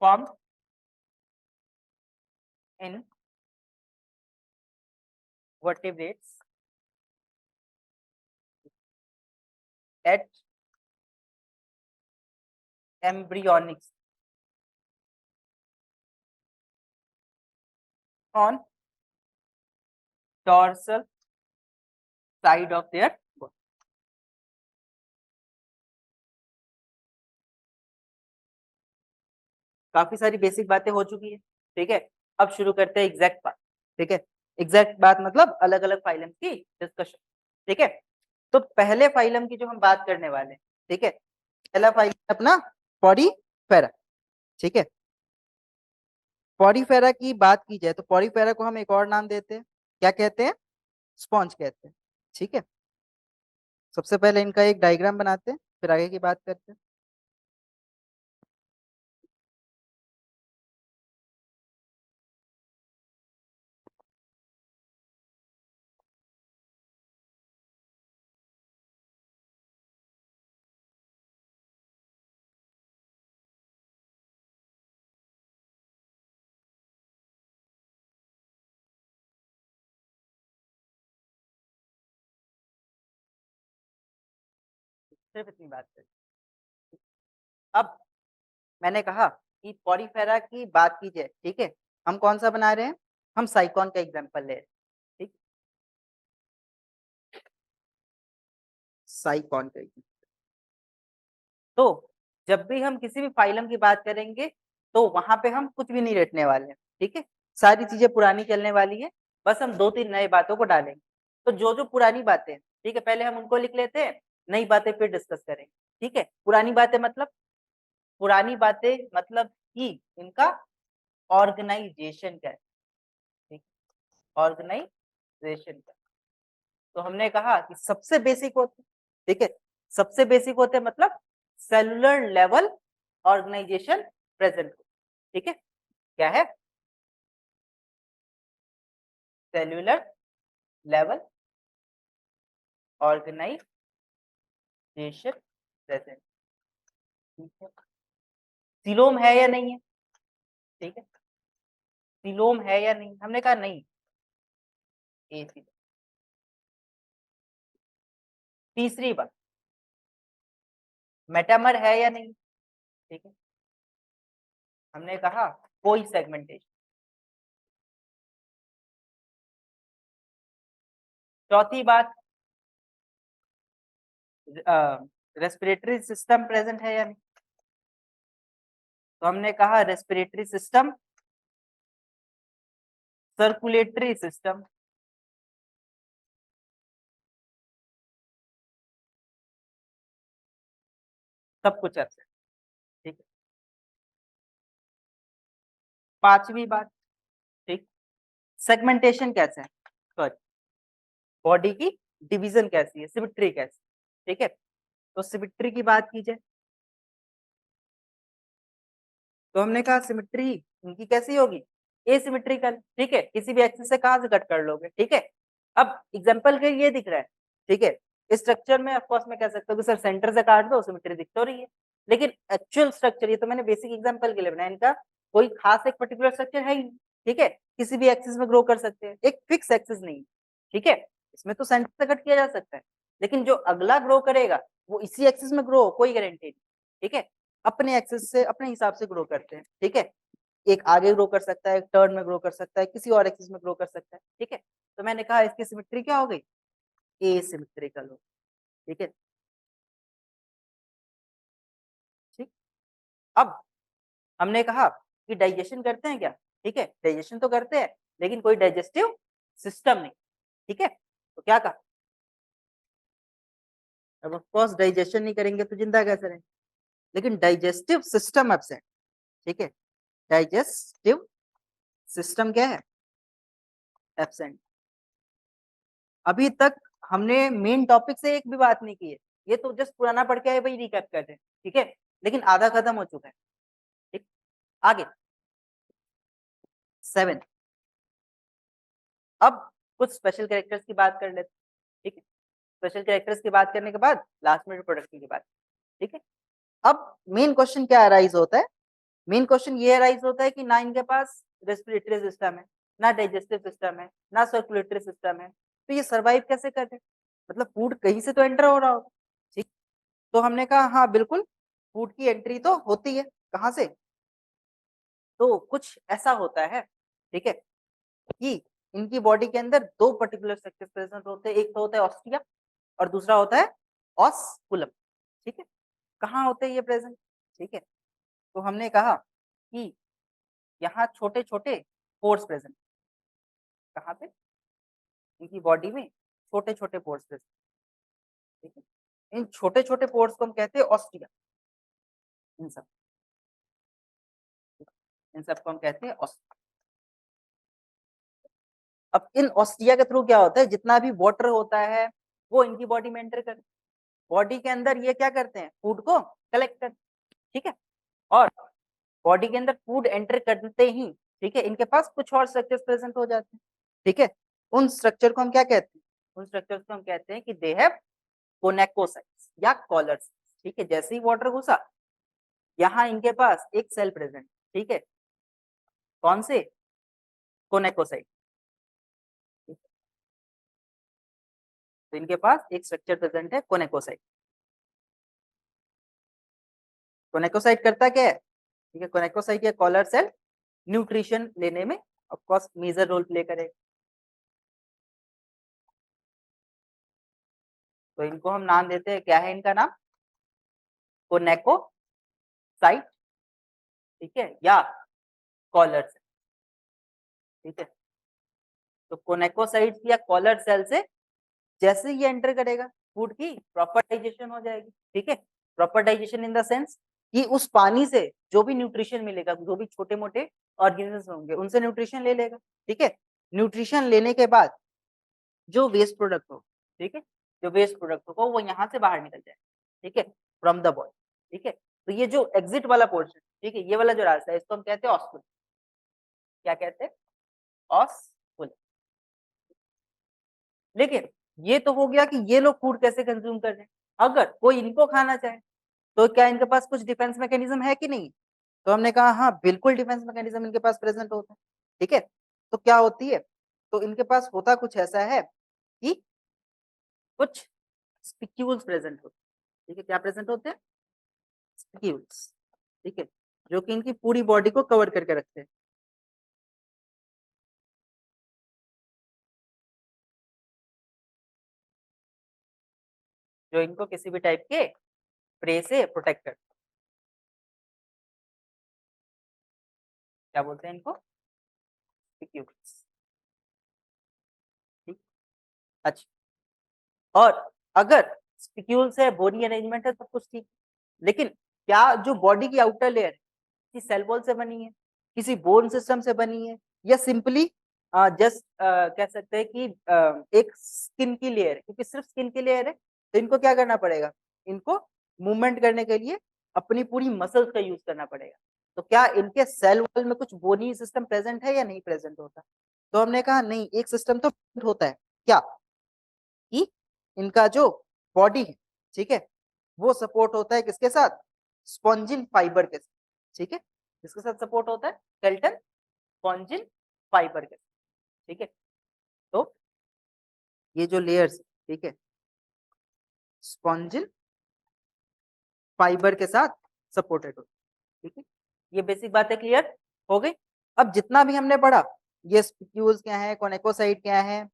formed in vertebrates at embryonic on dorsal side of their body। काफी सारी बेसिक बातें हो चुकी है, ठीक है, अब शुरू करते हैं एग्जैक्ट बात, ठीक है, एग्जैक्ट बात मतलब अलग अलग फाइलम की डिस्कशन, ठीक है। तो पहले फाइलम की जो हम बात करने वाले हैं, ठीक है, पहला फाइलम अपना पॉरीफेरा, ठीक है। पॉरीफेरा की बात की जाए तो पॉरीफेरा को हम एक और नाम देते हैं, क्या कहते हैं, स्पॉन्ज कहते हैं, ठीक है। सबसे पहले इनका एक डायग्राम बनाते हैं फिर आगे की बात करते हैं। सिर्फ इतनी बात करें। अब मैंने कहा कि पॉरीफेरा की बात की जाए, ठीक है, हम कौन सा बना रहे हैं, हम साइकॉन का एग्जांपल ले रहे हैं, ठीक, साइकॉन का example। तो जब भी हम किसी भी फाइलम की बात करेंगे तो वहां पे हम कुछ भी नहीं रटने वाले हैं, ठीक है, सारी चीजें पुरानी चलने वाली है, बस हम दो तीन नए बातों को डालेंगे। तो जो जो पुरानी बातें हैं, ठीक है, पहले हम उनको लिख लेते हैं, नई बातें फिर डिस्कस करेंगे, ठीक है। पुरानी बातें मतलब कि इनका ऑर्गेनाइजेशन क्या है, ठीक, ऑर्गेनाइजेशन क्या, तो हमने कहा कि सबसे बेसिक होते, ठीक है, सबसे बेसिक होते मतलब सेलुलर लेवल ऑर्गेनाइजेशन प्रेजेंट, ठीक है, क्या है, सेल्यूलर लेवल ऑर्गेनाइजेशन प्रेजेंट, ठीक है, सिलोम है या नहीं है, ठीक है, सिलोम है या नहीं, हमने कहा नहीं, ए सिलोम। तीसरी बात, मेटामर है या नहीं, ठीक है, हमने कहा कोई सेगमेंटेशन। चौथी बात, रेस्पिरेटरी सिस्टम प्रेजेंट है या नहीं, तो हमने कहा रेस्पिरेटरी सिस्टम, सर्कुलेटरी सिस्टम, सब कुछ एब्सेंट। ठीक है, पांचवी बात, ठीक, सेगमेंटेशन कैसे है, सॉरी, बॉडी की डिवीजन कैसी है, सिमेट्री कैसी, ठीक है। तो सिमेट्री की बात की जाए तो हमने कहा सिमेट्री इनकी कैसी होगी, एसिमेट्रिकल, ठीक है, किसी भी एक्सिस से कहां से कट कर लोगे, ठीक है। अब एग्जांपल के ये दिख रहा है, ठीक है, इस स्ट्रक्चर में ऑफ कोर्स मैं कह सकता हूँ कि सर सेंटर से काट दो, सिमेट्री दिख तो रही है, लेकिन एक्चुअल स्ट्रक्चर, ये तो मैंने बेसिक एग्जांपल के लिए बनाया, इनका कोई खास एक पर्टिकुलर स्ट्रक्चर है ही नहीं, ठीक है, किसी भी एक्सिस में ग्रो कर सकते हैं, एक फिक्स एक्सिस नहीं, ठीक है, इसमें तो सेंटर से कट किया जा सकता है, लेकिन जो अगला ग्रो करेगा वो इसी एक्सिस में ग्रो हो, कोई गारंटी नहीं, ठीक है, अपने एक्सिस से अपने हिसाब से ग्रो करते हैं, ठीक है, एक आगे ग्रो कर सकता है, एक टर्न में ग्रो कर सकता है, किसी और एक्सिस में ग्रो कर सकता है, ठीक है। तो मैंने कहा इसकी सिमेट्री क्या हो गई, एसिमेट्रिकल हो, ठीक है, ठीक। अब हमने कहा कि डाइजेशन करते हैं क्या, ठीक है, डाइजेशन तो करते हैं, लेकिन कोई डाइजेस्टिव सिस्टम नहीं, ठीक है, तो क्या कहा, अब ऑफ कोर्स डाइजेशन नहीं करेंगे तो जिंदा कैसे रहेंगे, लेकिन डाइजेस्टिव सिस्टम एब्सेंट, ठीक है, डाइजेस्टिव सिस्टम क्या है, एब्सेंट। अभी तक हमने मेन टॉपिक से एक भी बात नहीं की है, ये तो जस्ट पुराना पढ़ के आए भाई, रिकैप कर रहे हैं, ठीक है, लेकिन आधा खत्म हो चुका है, ठीक। आगे 7, अब कुछ स्पेशल कैरेक्टर्स की बात कर लेते हैं, ठीक है, स्पेशल कैरेक्टर्स की बात करने के बाद लास्ट में रिप्रोडक्टिव की बात, ठीक है। अब मेन क्वेश्चन क्या अराइज होता है, मेन क्वेश्चन ये अराइज होता है कि ना इनके पास रेस्पिरेटरी सिस्टम है, ना डाइजेस्टिव सिस्टम है, ना सर्कुलेटरी सिस्टम है, तो ये सर्वाइव कैसे कर रहे हैं, मतलब फूड कहीं से तो एंटर हो रहा होगा, ठीक। तो हमने कहा हाँ बिल्कुल, फूड की एंट्री तो होती है, कहाँ से, तो कुछ ऐसा होता है, ठीक है, कि इनकी बॉडी के अंदर दो पर्टिकुलर स्ट्रक्चर प्रेजेंट होते हैं, एक तो होता है ऑस्टिया और दूसरा होता है ऑस्कुलम, ठीक है, कहाँ होते हैं ये प्रेजेंट, ठीक है। तो हमने कहा कि यहाँ छोटे छोटे पोर्स प्रेजेंट, कहाँ पे, इनकी बॉडी में छोटे छोटे पोर्स प्रेजेंट, ठीक है, इन छोटे छोटे पोर्स को हम कहते हैं ऑस्टिया, इन सब, इन सबको हम कहते हैं ऑस्टिया। अब इन ऑस्टिया के थ्रू क्या होता है, जितना भी वाटर होता है वो इनकी बॉडी में एंटर कर, बॉडी के अंदर ये क्या करते हैं, फूड को कलेक्ट करते हैं, ठीक है, और बॉडी के अंदर फूड एंटर करते ही, ठीक है, इनके पास कुछ और स्ट्रक्चर्स प्रेजेंट हो जाते हैं, ठीक है, उन स्ट्रक्चर को हम क्या कहते हैं, उन स्ट्रक्चर्स को हम कहते हैं कि दे हैव कोनेकोसाइट्स या कॉलर्स, ठीक है, जैसे ही वाटर घुसा यहाँ इनके पास एक सेल प्रेजेंट, ठीक है, कौन से, कोनेकोसाइट, तो इनके पास एक स्ट्रक्चर प्रेजेंट है कोनेकोसाइट, कोनेकोसाइट करता क्या है, ठीक है, कोनेकोसाइट या कॉलर सेल न्यूट्रिशन लेने में of course major role play करेगा, तो इनको हम नाम देते हैं, क्या है इनका नाम, कोनेकोसाइट, ठीक है, या कॉलर सेल, ठीक है, तो कोनेकोसाइट्स या कॉलर सेल से जैसे ये एंटर करेगा फूड की प्रॉपर डाइजेशन हो जाएगी, ठीक है, proper digestion in the sense कि उस पानी से जो भी न्यूट्रिशन मिलेगा, जो भी छोटे मोटे ऑर्गेनिज्म होंगे उनसे न्यूट्रिशन ले लेगा, ठीक है, न्यूट्रिशन लेने के बाद जो वेस्ट प्रोडक्ट हो, ठीक है, जो वेस्ट प्रोडक्ट हो वो यहाँ से बाहर निकल जाए, ठीक है, फ्रॉम द बॉडी, ठीक है, तो ये जो एग्जिट वाला पोर्शन, ठीक है, ये वाला जो रास्ता है इसको हम कहते हैं ऑस्कुल, क्या कहते हैं, ऑस्कुल। लेकिन ये तो हो गया कि ये लोग फूड कैसे कंज्यूम कर रहे हैं, अगर कोई इनको खाना चाहे तो क्या इनके पास कुछ डिफेंस मैकेनिज्म है कि नहीं, तो हमने कहा हाँ बिल्कुल डिफेंस मैकेनिज्म इनके पास प्रेजेंट होता है, ठीक है, तो क्या होती है, तो इनके पास होता कुछ ऐसा है कि कुछ स्पिक्यूल्स प्रेजेंट होते हैं, ठीक है, क्या प्रेजेंट होते हैं, स्पिक्यूल्स, ठीक है, जो कि इनकी पूरी बॉडी को कवर करके रखते हैं, जो इनको किसी भी टाइप के प्रे से प्रोटेक्ट करते हैं, क्या बोलते हैं इनको, स्पिक्यूल्स, ठीक, अच्छा, और अगर स्पिक्यूल्स है, बोनी अरेंजमेंट है, सब कुछ ठीक, लेकिन क्या जो बॉडी की आउटर लेयर है किसी सेल वॉल से बनी है, किसी बोन सिस्टम से बनी है, या सिंपली जस्ट कह सकते हैं कि एक स्किन की लेयर है, क्योंकि सिर्फ स्किन की लेयर है तो इनको क्या करना पड़ेगा, इनको मूवमेंट करने के लिए अपनी पूरी मसल्स का यूज करना पड़ेगा। तो क्या इनके सेल वॉल में कुछ बोनी सिस्टम प्रेजेंट है या नहीं प्रेजेंट होता? तो हमने कहा नहीं, एक सिस्टम तो होता है, क्या कि इनका जो बॉडी है, ठीक है, वो सपोर्ट होता है किसके साथ, स्पॉन्जिन फाइबर के साथ, ठीक है, किसके साथ सपोर्ट होता है, स्केलेटन स्पॉन्जिन फाइबर के साथ, ठीक है। तो ये जो लेयर्स, ठीक है, स्पॉन्जिन फाइबर के साथ सपोर्टेड होते हैं, ठीक है। ये बेसिक बातें क्लियर हो गई। अब जितना भी हमने पढ़ा, ये स्पिक्यूल्स क्या है, कोनेकोसाइट क्या है,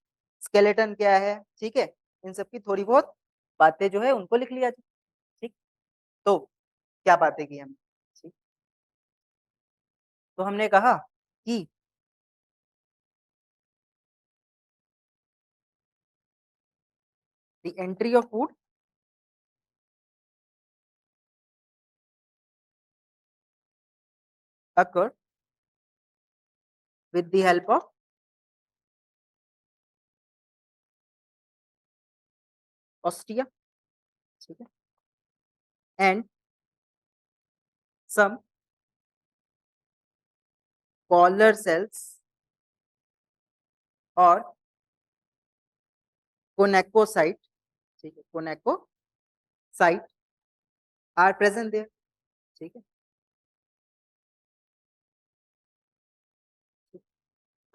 स्केलेटन क्या है, ठीक है, इन सब की थोड़ी बहुत बातें जो है उनको लिख लिया जाए, ठीक। तो क्या बातें की हमने, ठीक, तो हमने कहा कि the entry of food occur with the help of ostia, ठीक है, and some collar cells और कोनेकोसाइट, ठीक है, कोनेकोसाइट आर प्रेजेंट देयर, ठीक है।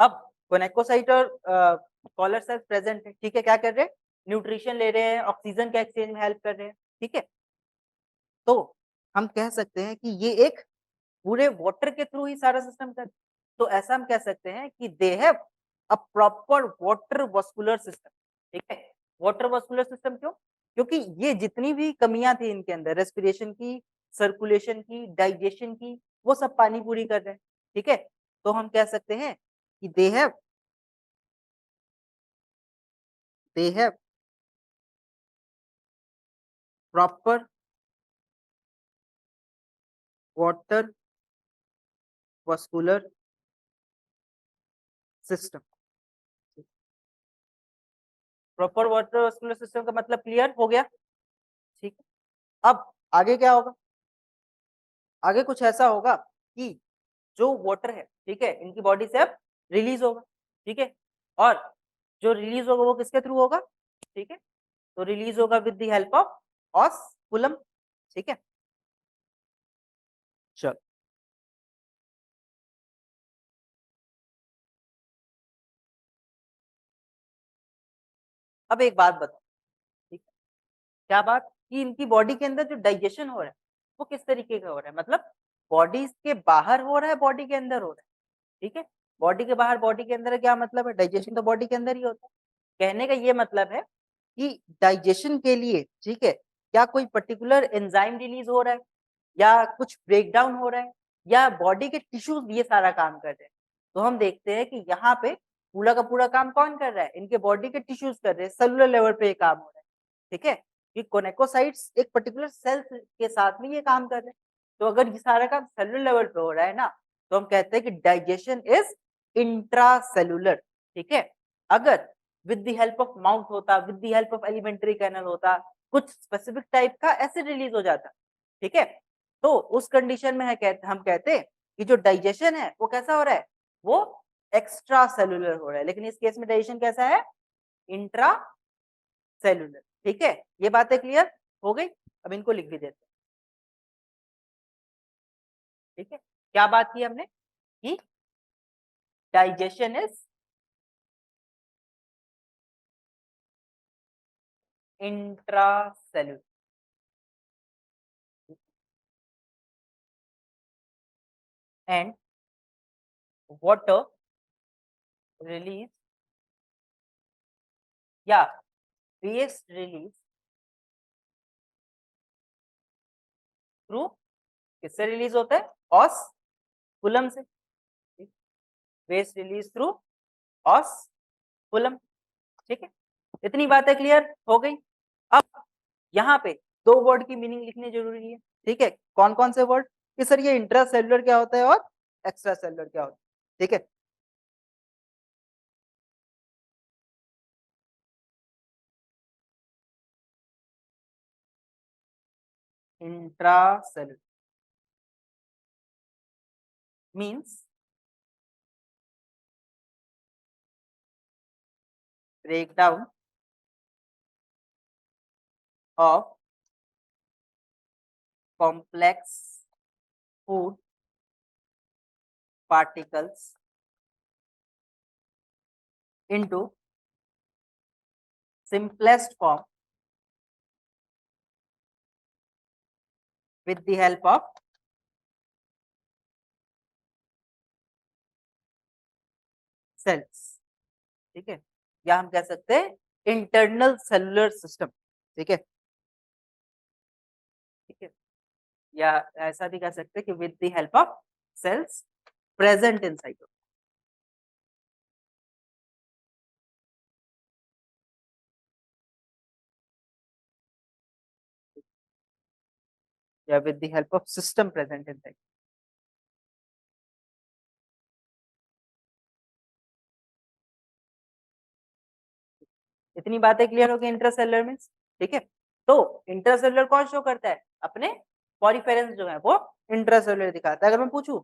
अब कोनेकोसाइट और कॉलर सेल्स प्रेजेंट है, ठीक है, क्या कर रहे हैं, न्यूट्रिशन ले रहे हैं, ऑक्सीजन के एक्सचेंज में हेल्प कर रहे हैं, ठीक है। तो हम कह सकते हैं कि ये एक पूरे वाटर के थ्रू ही सारा सिस्टम कर, तो ऐसा हम कह सकते हैं कि they have a proper water vascular system, ठीक है। वाटर वस्कुलर सिस्टम क्यों, क्योंकि ये जितनी भी कमियां थी इनके अंदर, रेस्पिरेशन की, सर्कुलेशन की, डाइजेशन की, वो सब पानी पूरी कर रहे हैं, ठीक है। तो हम कह सकते हैं कि they have proper water vascular system. Proper water vascular system का मतलब क्लियर हो गया, ठीक है। अब आगे क्या होगा, आगे कुछ ऐसा होगा कि जो वाटर है, ठीक है, इनकी बॉडी से अब रिलीज होगा, ठीक है, और जो रिलीज होगा वो किसके थ्रू होगा, ठीक है, तो रिलीज होगा with the help of osculum, ठीक है। चलो अब एक बात बताओ, ठीक है, क्या बात, कि इनकी बॉडी के अंदर जो डाइजेशन हो रहा है वो किस तरीके का हो रहा है, मतलब बॉडी के बाहर हो रहा है, बॉडी के अंदर हो रहा है, ठीक है। बॉडी के बाहर बॉडी के अंदर क्या मतलब है, डाइजेशन तो बॉडी के अंदर ही होता है। कहने का ये मतलब है कि डाइजेशन के लिए, ठीक है, क्या कोई पर्टिकुलर एंजाइम रिलीज हो रहा है, या कुछ ब्रेकडाउन हो रहा है, या बॉडी के टिश्यूज ये सारा काम कर रहे हैं। तो हम देखते हैं कि यहाँ पे पूरा का पूरा काम कौन कर रहा है, इनके बॉडी के टिश्यूज कर रहे हैं, सेलुलर लेवल पे ये काम हो रहा है, ठीक है, कि कोनेकोसाइट्स एक पर्टिकुलर सेल के साथ में ये काम कर रहे हैं। तो अगर ये सारा काम सेलुलर लेवल पे हो रहा है ना, तो हम कहते हैं कि डाइजेशन इज इंट्रासेलुलर, ठीक है। अगर with the help of mouth होता, with the help of alimentary canal होता, कुछ स्पेसिफिक टाइप का एसिड रिलीज हो जाता, ठीक है, तो उस कंडीशन में है हम कहते हैं कि जो डाइजेशन है वो कैसा हो रहा है, वो एक्स्ट्रा सेलुलर हो रहा है, लेकिन इस केस में डाइजेशन कैसा है, इंट्रा सेलुलर, ठीक है। ये बातें क्लियर हो गई, अब इनको लिख भी देते हैं, ठीक है। क्या बात की हमने कि digestion is intra cellular, and water release या वेस्ट रिलीज थ्रू, किससे रिलीज होता है, ऑस्कुलम से, वेस्ट रिलीज थ्रू ऑस्कुलम, ठीक है। इतनी बातें क्लियर हो गई। अब यहाँ पे दो वर्ड की मीनिंग लिखनी जरूरी है, ठीक है। कौन कौन से वर्ड कि सर ये इंट्रा सेलुलर क्या होता है और एक्स्ट्रा सेलुलर क्या होता है, ठीक है। Intra cellular means breakdown of complex food particles into simplest form with the help of cells, ठीक है। या हम कह सकते हैं इंटरनल सेलुलर सिस्टम, ठीक है, ठीक है। या ऐसा भी कह सकते हैं कि with the help of cells present in cyto, या with the help of system present in cyto. इतनी बातें क्लियर हो गई इंट्रासेलुलर मींस, ठीक है। तो इंट्रासेलुलर कौन शो करता है, अपने पॉरीफेरेंस जो है वो इंट्रासेलुलर दिखाता है। अगर मैं पूछूं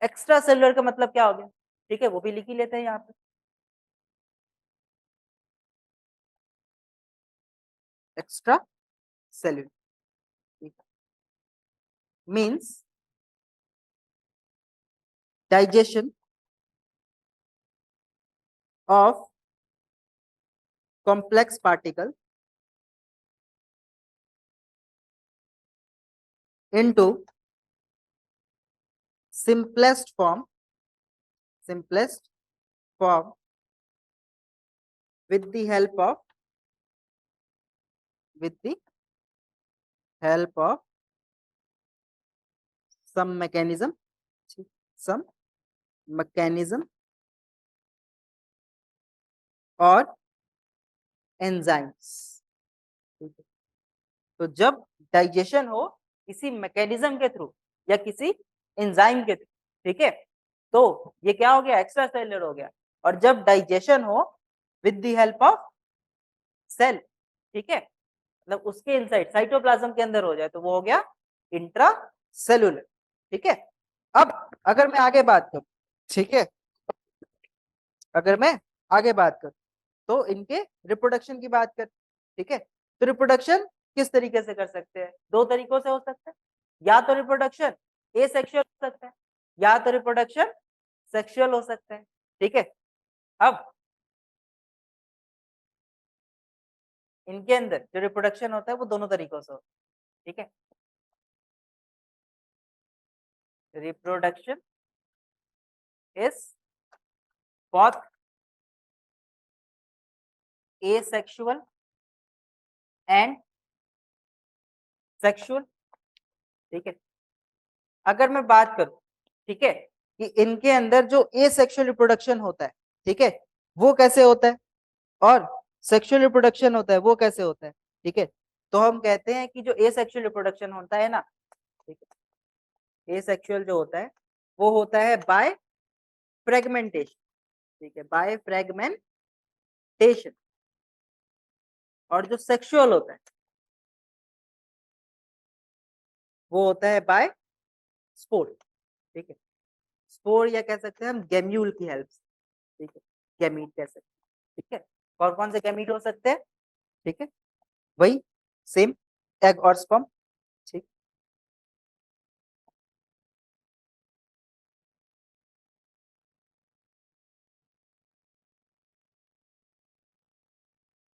एक्स्ट्रा सेलुलर का मतलब क्या हो गया, ठीक है, वो भी लिख ही लेते हैं यहाँ पे। Extra cellular means digestion of complex particle into simplest form with the help of with the help of some some mechanism और एंजाइम्स, ठीक है। तो जब डाइजेशन हो किसी मैकेनिज्म के थ्रू या किसी एंजाइम के थ्रू, ठीक है, तो ये क्या हो गया, एक्स्ट्रा सेलुलर हो गया। और जब डाइजेशन हो with the help of cell, ठीक है, मतलब उसके इनसाइड साइटोप्लाज्म के अंदर हो जाए तो वो हो गया इंट्रा सेलुलर, ठीक है। अब अगर मैं आगे बात करूं, ठीक है, अगर मैं आगे बात करूं तो इनके रिप्रोडक्शन की बात कर, ठीक है। तो रिप्रोडक्शन किस तरीके से कर सकते हैं, दो तरीकों से हो सकता है। या तो रिप्रोडक्शन एसेक्सुअल हो सकता है, या तो रिप्रोडक्शन सेक्सुअल हो सकता है, ठीक है। अब इनके अंदर जो रिप्रोडक्शन होता है वो दोनों तरीकों से होता है, ठीक है। Reproduction is both asexual and sexual, ठीक है। अगर मैं बात करूं, ठीक है, कि इनके अंदर जो एसेक्सुअल रिप्रोडक्शन होता है, ठीक है, वो कैसे होता है, और सेक्सुअल रिप्रोडक्शन होता है वो कैसे होता है, ठीक है। तो हम कहते हैं कि जो एसेक्सुअल रिप्रोडक्शन होता है ना, ठीक है, एसेक्सुअल जो होता है वो होता है बाय फ्रेगमेंटेशन, ठीक है, बाय फ्रेगमेंटेशन। और जो सेक्सुअल होता है वो होता है बाय स्पोर, ठीक है। स्पोर या कह सकते हैं हम गेम्यूल की हेल्प से, ठीक है, गैमीट कह सकते हैं, ठीक है। कौन कौन से गैमीट हो सकते हैं, ठीक है, वही सेम एग और स्पर्म, ठीक,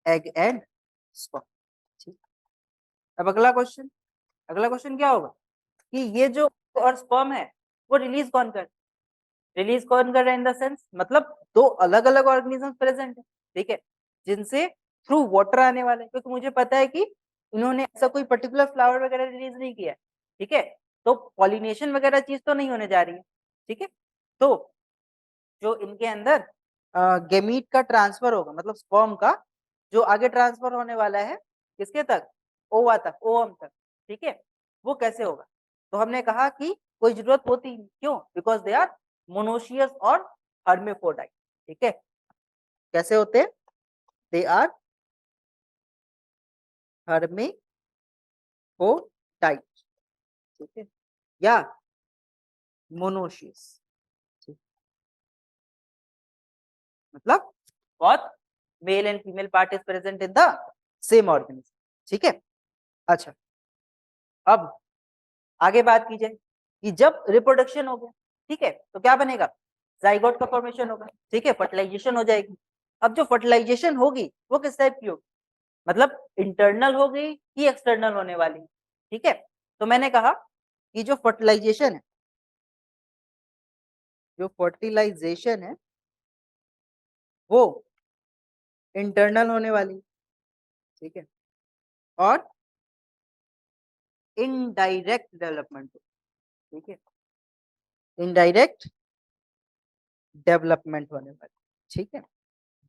एग एंड स्पर्म, ठीक। अब अगला क्वेश्चन क्या होगा कि ये जो और स्पर्म है वो रिलीज कौन कर रहा है इन द सेंस, मतलब दो अलग अलग ऑर्गेनिजम्स प्रेजेंट है, ठीक है, जिनसे थ्रू वाटर आने वाले, क्योंकि मुझे पता है कि इन्होंने ऐसा कोई पर्टिकुलर फ्लावर वगैरह रिलीज नहीं किया है, ठीक है। तो पॉलिनेशन वगैरह चीज तो नहीं होने जा रही है, ठीक है। तो जो इनके अंदर गेमीट का ट्रांसफर होगा, मतलब स्पर्म का जो आगे ट्रांसफर होने वाला है किसके तक, ओवा तक, ओवम तक, ठीक है, वो कैसे होगा? तो हमने कहा कि कोई जरूरत होती नहीं, क्यों? बिकॉज दे आर मोनोशियस और हर्मेफोडाइट, ठीक है। कैसे होते हैं? दे आर हर्मेफोडाइट, ठीक है, या मोनोशियस, मतलब बहुत male and female part is present in the same organism, ठीक है। अच्छा, अब आगे बात की जाए कि जब रिप्रोडक्शन हो गया, ठीक है, तो क्या बनेगा? जाइगोट का फॉर्मेशन होगा, ठीक है, फर्टिलाइजेशन हो जाएगी। अब जो फर्टिलाइजेशन होगी वो किस टाइप की होगी? मतलब इंटरनल होगी कि एक्सटर्नल होने वाली, ठीक है। तो मैंने कहा कि जो फर्टिलाइजेशन है, जो फर्टिलाइजेशन है वो इंटरनल होने वाली, ठीक है, और इनडायरेक्ट डेवलपमेंट, ठीक है, इनडायरेक्ट डेवलपमेंट होने वाली, ठीक है।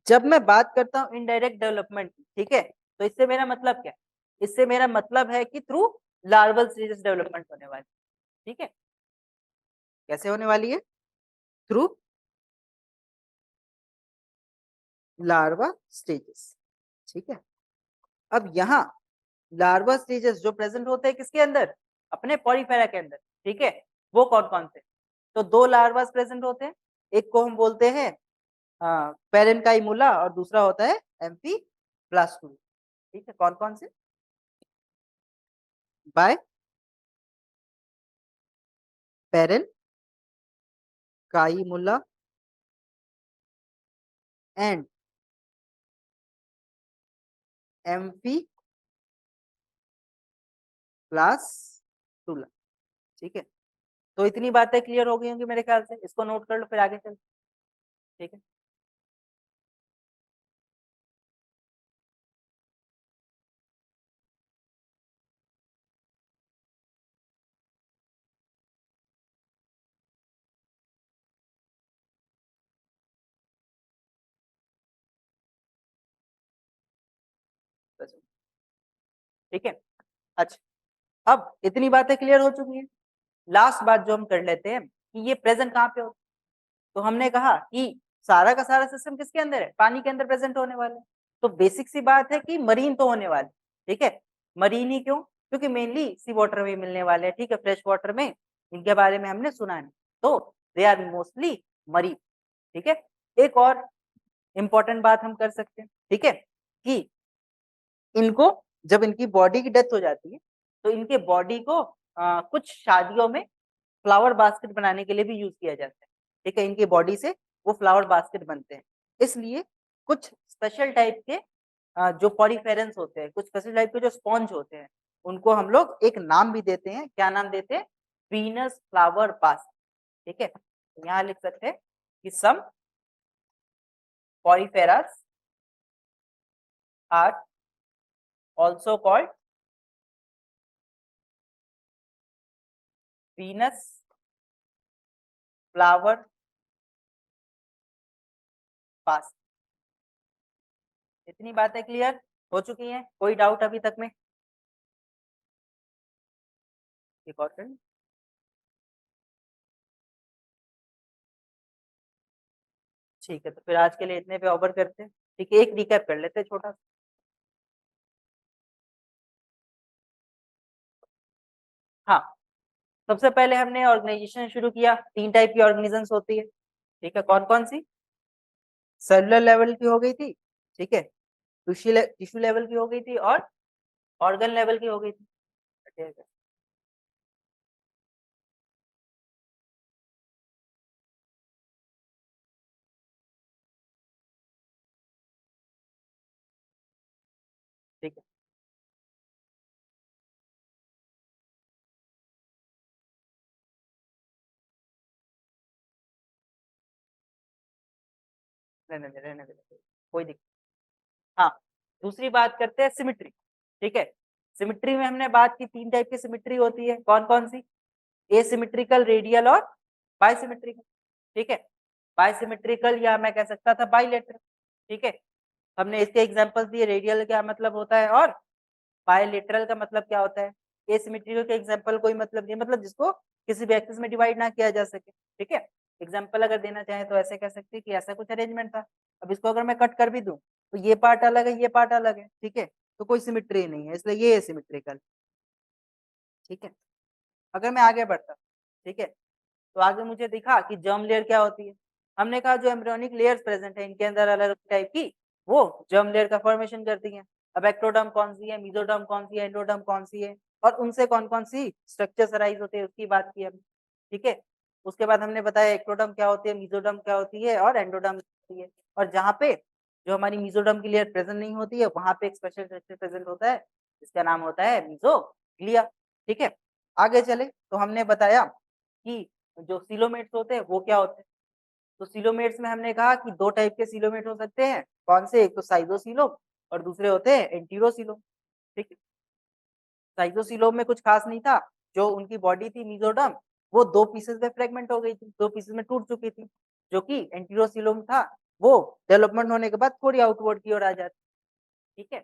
जब मैं बात करता हूँ इनडायरेक्ट डेवलपमेंट, ठीक है, तो इससे मेरा मतलब क्या है? इससे मेरा मतलब है कि थ्रू लार्वल स्टेजेस डेवलपमेंट होने वाली, ठीक है। कैसे होने वाली है? थ्रू लार्वा स्टेजेस, ठीक है। अब यहाँ लार्वा स्टेजेस जो प्रेजेंट होते हैं किसके अंदर? अपने पॉलीफेरा के अंदर, ठीक है। वो कौन कौन से? तो दो लार्वास प्रेजेंट होते हैं, एक को हम बोलते हैं पेरेनकाइमुला और दूसरा होता है एम्फीब्लास्टुला, ठीक है। कौन कौन से? बाय पेरेनकाइमुला एंड एम्फीब्लास्टुला, ठीक है। तो इतनी बातें क्लियर हो गई होंगी मेरे ख्याल से, इसको नोट कर लो फिर आगे चल, ठीक है। ठीक है, अच्छा, अब इतनी बातें क्लियर हो चुकी हैं। लास्ट बात जो हम कर लेते हैं कि ये प्रेजेंट कहाँ पे होता है। तो हमने कहा कि सारा का सारा सिस्टम किसके अंदर है? पानी के अंदर प्रेजेंट होने वाला है। तो बेसिक सी बात है कि मरीन तो होने वाले, ठीक है। मरीन ही क्यों? क्योंकि मेनली सी वाटर में मिलने वाले हैं, ठीक है, फ्रेश वाटर में इनके बारे में हमने सुना नहीं, तो दे आर मोस्टली मरीन, ठीक है। एक और इम्पोर्टेंट बात हम कर सकते हैं, ठीक है, कि इनको जब इनकी बॉडी की डेथ हो जाती है तो इनके बॉडी को कुछ शादियों में फ्लावर बास्केट बनाने के लिए भी यूज किया जाता है, ठीक है। इनकी बॉडी से वो फ्लावर बास्केट बनते हैं। इसलिए कुछ स्पेशल टाइप के जो पॉलीफेरेंस होते हैं, कुछ स्पेशल टाइप के जो स्पॉन्ज होते हैं, उनको हम लोग एक नाम भी देते हैं। क्या नाम देते हैं? वीनस फ्लावर बास्केट, ठीक है। यहाँ लिख सकते हैं कि some poriferans are also called Venus flower basket. इतनी बातें क्लियर हो चुकी हैं? कोई डाउट अभी तक में? एक और करना? ठीक है, तो फिर आज के लिए इतने पे ओवर करते हैं, ठीक है। एक रिकैप कर लेते हैं छोटा सा। हाँ, सबसे पहले हमने ऑर्गेनाइजेशन शुरू किया। तीन टाइप की ऑर्गेनिजम्स होती है, ठीक है। कौन कौन सी? सेलुलर लेवल की हो गई थी, ठीक है, टिश्यू लेवल की हो गई थी, और ऑर्गन लेवल की हो गई थी, ठीक है। ठीक है, रहने दे, कोई दिक्कत। हाँ, दूसरी बात करते हैं सिमिट्री, ठीक है। सिमिट्री में हमने बात की तीन टाइप की सिमिट्री होती है। कौन कौन सी? एसिमेट्रिकल, रेडियल और बायसिमेट्रिकल, ठीक है। बायसिमेट्रिकल या मैं कह सकता था बाइलेटरल, ठीक है। हमने इसके एग्जांपल्स दिए, रेडियल क्या मतलब होता है और बायलेटरल का मतलब क्या होता है? एसिमेट्रिकल का एग्जांपल कोई मतलब नहीं, मतलब जिसको किसी भी एक्सिस में डिवाइड ना किया जा सके, ठीक है? एग्जांपल अगर देना चाहें तो ऐसे कह सकते हैं कि ऐसा कुछ अरेंजमेंट था। अब इसको अगर मैं कट कर भी दूं तो ये पार्ट अलग है, ये पार्ट अलग है, ठीक है? तो कोई सिमेट्री नहीं है, इसलिए ये एसिमेट्रिकल, ठीक है? अगर मैं आगे बढ़ता, ठीक है? तो आगे मुझे दिखा कि जर्म लेयर क्या होती है। हमने कहा जो एम्ब्रियोनिक लेयर्स प्रेजेंट है इनके अंदर अलग अलग टाइप की वो जर्म लेयर का फॉर्मेशन करती है। अब एक्टोडर्म कौन सी है, मेसोडर्म कौन सी है, एंडोडर्म कौन सी है और उनसे कौन कौन सी स्ट्रक्चर्स अराइज होते हैं उसकी बात की हमने, ठीक है? उसके बाद हमने बताया एक्टोडर्म क्या होती है, मेसोडर्म क्या होती है और एंडोडर्म क्या होती है। और जहाँ पे जो हमारी मेसोडर्म की लेयर प्रेजेंट नहीं होती है वहां पे एक स्पेशल स्ट्रक्चर प्रेजेंट होता है जिसका नाम होता है मीसोग्लिया, ठीक है? आगे चले तो हमने बताया कि जो सीलोमेट्स होते हैं वो क्या होते हैं। तो सीलोमेट्स में हमने कहा कि 2 टाइप के सीलोमेट हो सकते हैं, कौन से? एक तो साइज़ोसीलोम और दूसरे होते हैं एंटीरोसीलोम, ठीक है? साइज़ोसीलोम में कुछ खास नहीं था, जो उनकी बॉडी थी मेसोडर्म वो 2 पीसेस में फ्रेगमेंट हो गई थी, 2 पीसेस में टूट चुकी थी, जो कि एंटीरोसीलोम था वो डेवलपमेंट होने के बाद थोड़ी आउटवर्ड की ओर आ जाती, ठीक है?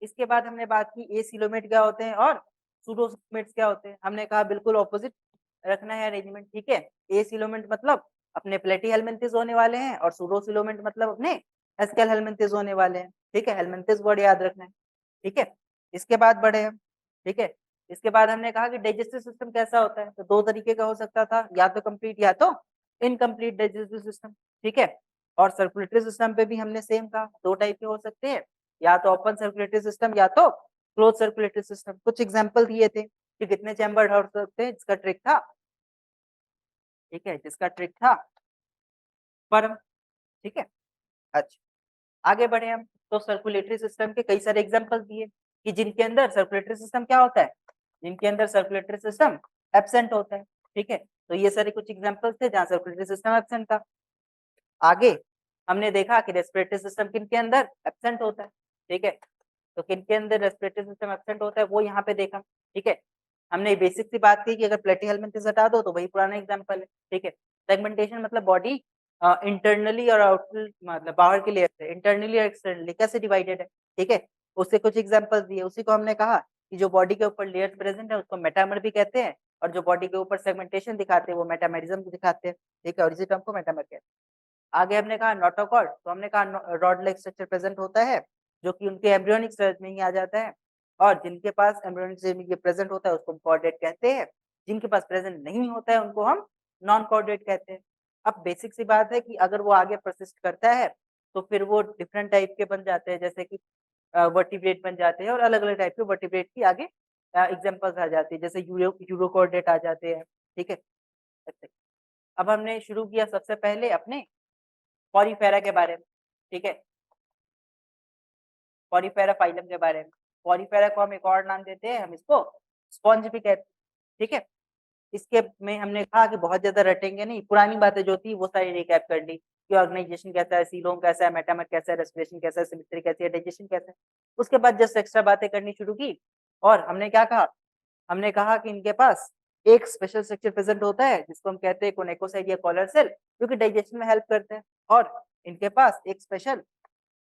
इसके बाद हमने बात की एसिलोमेट क्या होते हैं और सूडोसिलोमेट्स क्या होते हैं। हमने कहा बिल्कुल ऑपोजिट रखना है अरेंजमेंट, ठीक है? एसिलोमेट मतलब अपने प्लेटीहेल्मिन्थेस होने वाले हैं और सूडोसिलोमेट मतलब अपने एस्केल हेल्मिन्थेस होने वाले हैं, ठीक है? हेल्मिन्थेस वर्ड याद रखना है, ठीक है? इसके बाद बढ़े हम, ठीक है? इसके बाद हमने कहा कि डाइजेस्टिव सिस्टम कैसा होता है, तो 2 तरीके का हो सकता था, या तो कंप्लीट या तो इनकम्प्लीट डाइजेस्टिव सिस्टम, ठीक है? और सर्कुलेटरी सिस्टम पे भी हमने सेम कहा 2 टाइप के हो सकते हैं, या तो ओपन सर्कुलेटरी सिस्टम या तो क्लोज सर्कुलेटरी सिस्टम। कुछ एग्जांपल दिए थे कि कितने चैम्बर हो सकते हैं, जिसका ट्रिक था, ठीक है? जिसका ट्रिक था स्पर्म, ठीक है? अच्छा, आगे बढ़े हम तो सर्कुलेटरी सिस्टम के कई सारे एग्जांपल दिए कि जिनके अंदर सर्कुलेटरी सिस्टम क्या होता है, जिनके अंदर सर्कुलेटरी सिस्टम एब्सेंट होता है, ठीक है? तो ये सारे कुछ एग्जांपल्स थे जहाँ सर्कुलेटरी सिस्टम एब्सेंट था। आगे हमने देखा कि रेस्पिरेटरी सिस्टम किनके अंदर एब्सेंट होता है, ठीक है? तो किनके अंदर रेस्पिरेटरी सिस्टम एब्सेंट होता है वो यहाँ पे देखा, ठीक है? हमने बेसिक सी बात की कि अगर प्लेटीहेल्मिन्थेस हटा दो तो वही पुराना एग्जांपल है, ठीक है? सेगमेंटेशन मतलब बॉडी इंटरनली और आउटरली मतलब बाहर की लेयर से इंटरनली और एक्सटर्नली कैसे डिवाइडेड है, ठीक है? उससे कुछ एग्जांपल्स दिए, उसी को हमने कहा कि जो बॉडी के ऊपर लेयर्स प्रेजेंट है उसको मेटामर भी कहते हैं और जो बॉडी के ऊपर सेगमेंटेशन दिखाते हैं वो मेटामेरिज्म दिखाते हैं, ठीक है? और इसी टर्म को मेटामर कहते हैं। आगे हमने कहा नोटोकॉर्ड, तो हमने कहा रॉड लाइक स्ट्रक्चर प्रेजेंट होता है जो कि उनके एम्ब्रियोनिक स्टेज में ही आ जाता है और जिनके पास एम्ब्रियोनिक स्टेज में ये प्रेजेंट होता है उसको हम कॉर्डेट कहते हैं, जिनके पास प्रेजेंट नहीं होता है उनको हम नॉन कॉर्डेट कहते हैं। अब बेसिक सी बात है कि अगर वो आगे परसिस्ट करता है तो फिर वो डिफरेंट टाइप के बन जाते हैं, जैसे कि वर्टिब्रेट बन जाते हैं और अलग अलग टाइप के वर्टिब्रेट की आगे एग्जाम्पल्स आ जाती है, जैसे यूरोकॉर्डेट आ जाते हैं, ठीक है? ऐसे। अब हमने शुरू किया सबसे पहले अपने पॉलीफेरा के बारे में, ठीक है? पॉलीफेरा फाइलम के बारे में। पॉलीफेरा को हम एक और नाम देते हैं, हम इसको स्पॉन्ज भी कहते हैं, ठीक है? इसके में हमने कहा कि बहुत ज़्यादा रटेंगे नहीं, पुरानी बातें जो थी वो सारी रिकैप कर ली कि ऑर्गेनाइजेशन कैसा है, सीलोम कैसा है, मेटामर कैसा है, रेस्पिरेशन कैसा है, सिमेट्री कैसी है, डाइजेशन कैसा है। उसके बाद जस्ट एक्स्ट्रा बातें करनी शुरू की और हमने क्या कहा? हमने कहा कि इनके पास एक स्पेशल स्ट्रक्चर प्रेजेंट होता है जिसको हम कहते हैं कोनेकोसाइड या कॉलर सेल, जो कि डाइजेशन में हेल्प करते हैं और इनके पास एक special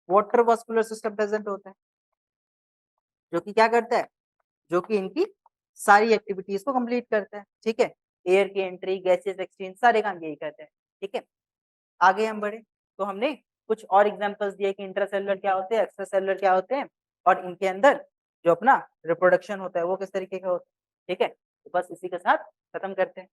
water vascular system present होता है जो कि क्या करता है, जो कि इनकी सारी एक्टिविटीज को कंप्लीट करता है, ठीक है? एयर की एंट्री, गैसेस एक्सचेंज, सारे काम यही करते हैं, ठीक है? आगे हम बढ़े तो हमने कुछ और एग्जांपल्स दिए कि इंट्रासेलुलर क्या होते हैं, एक्स्ट्रा सेलुलर क्या होते हैं और इनके अंदर जो अपना रिप्रोडक्शन होता है वो किस तरीके का होता है, ठीक है? तो बस इसी के साथ खत्म करते हैं।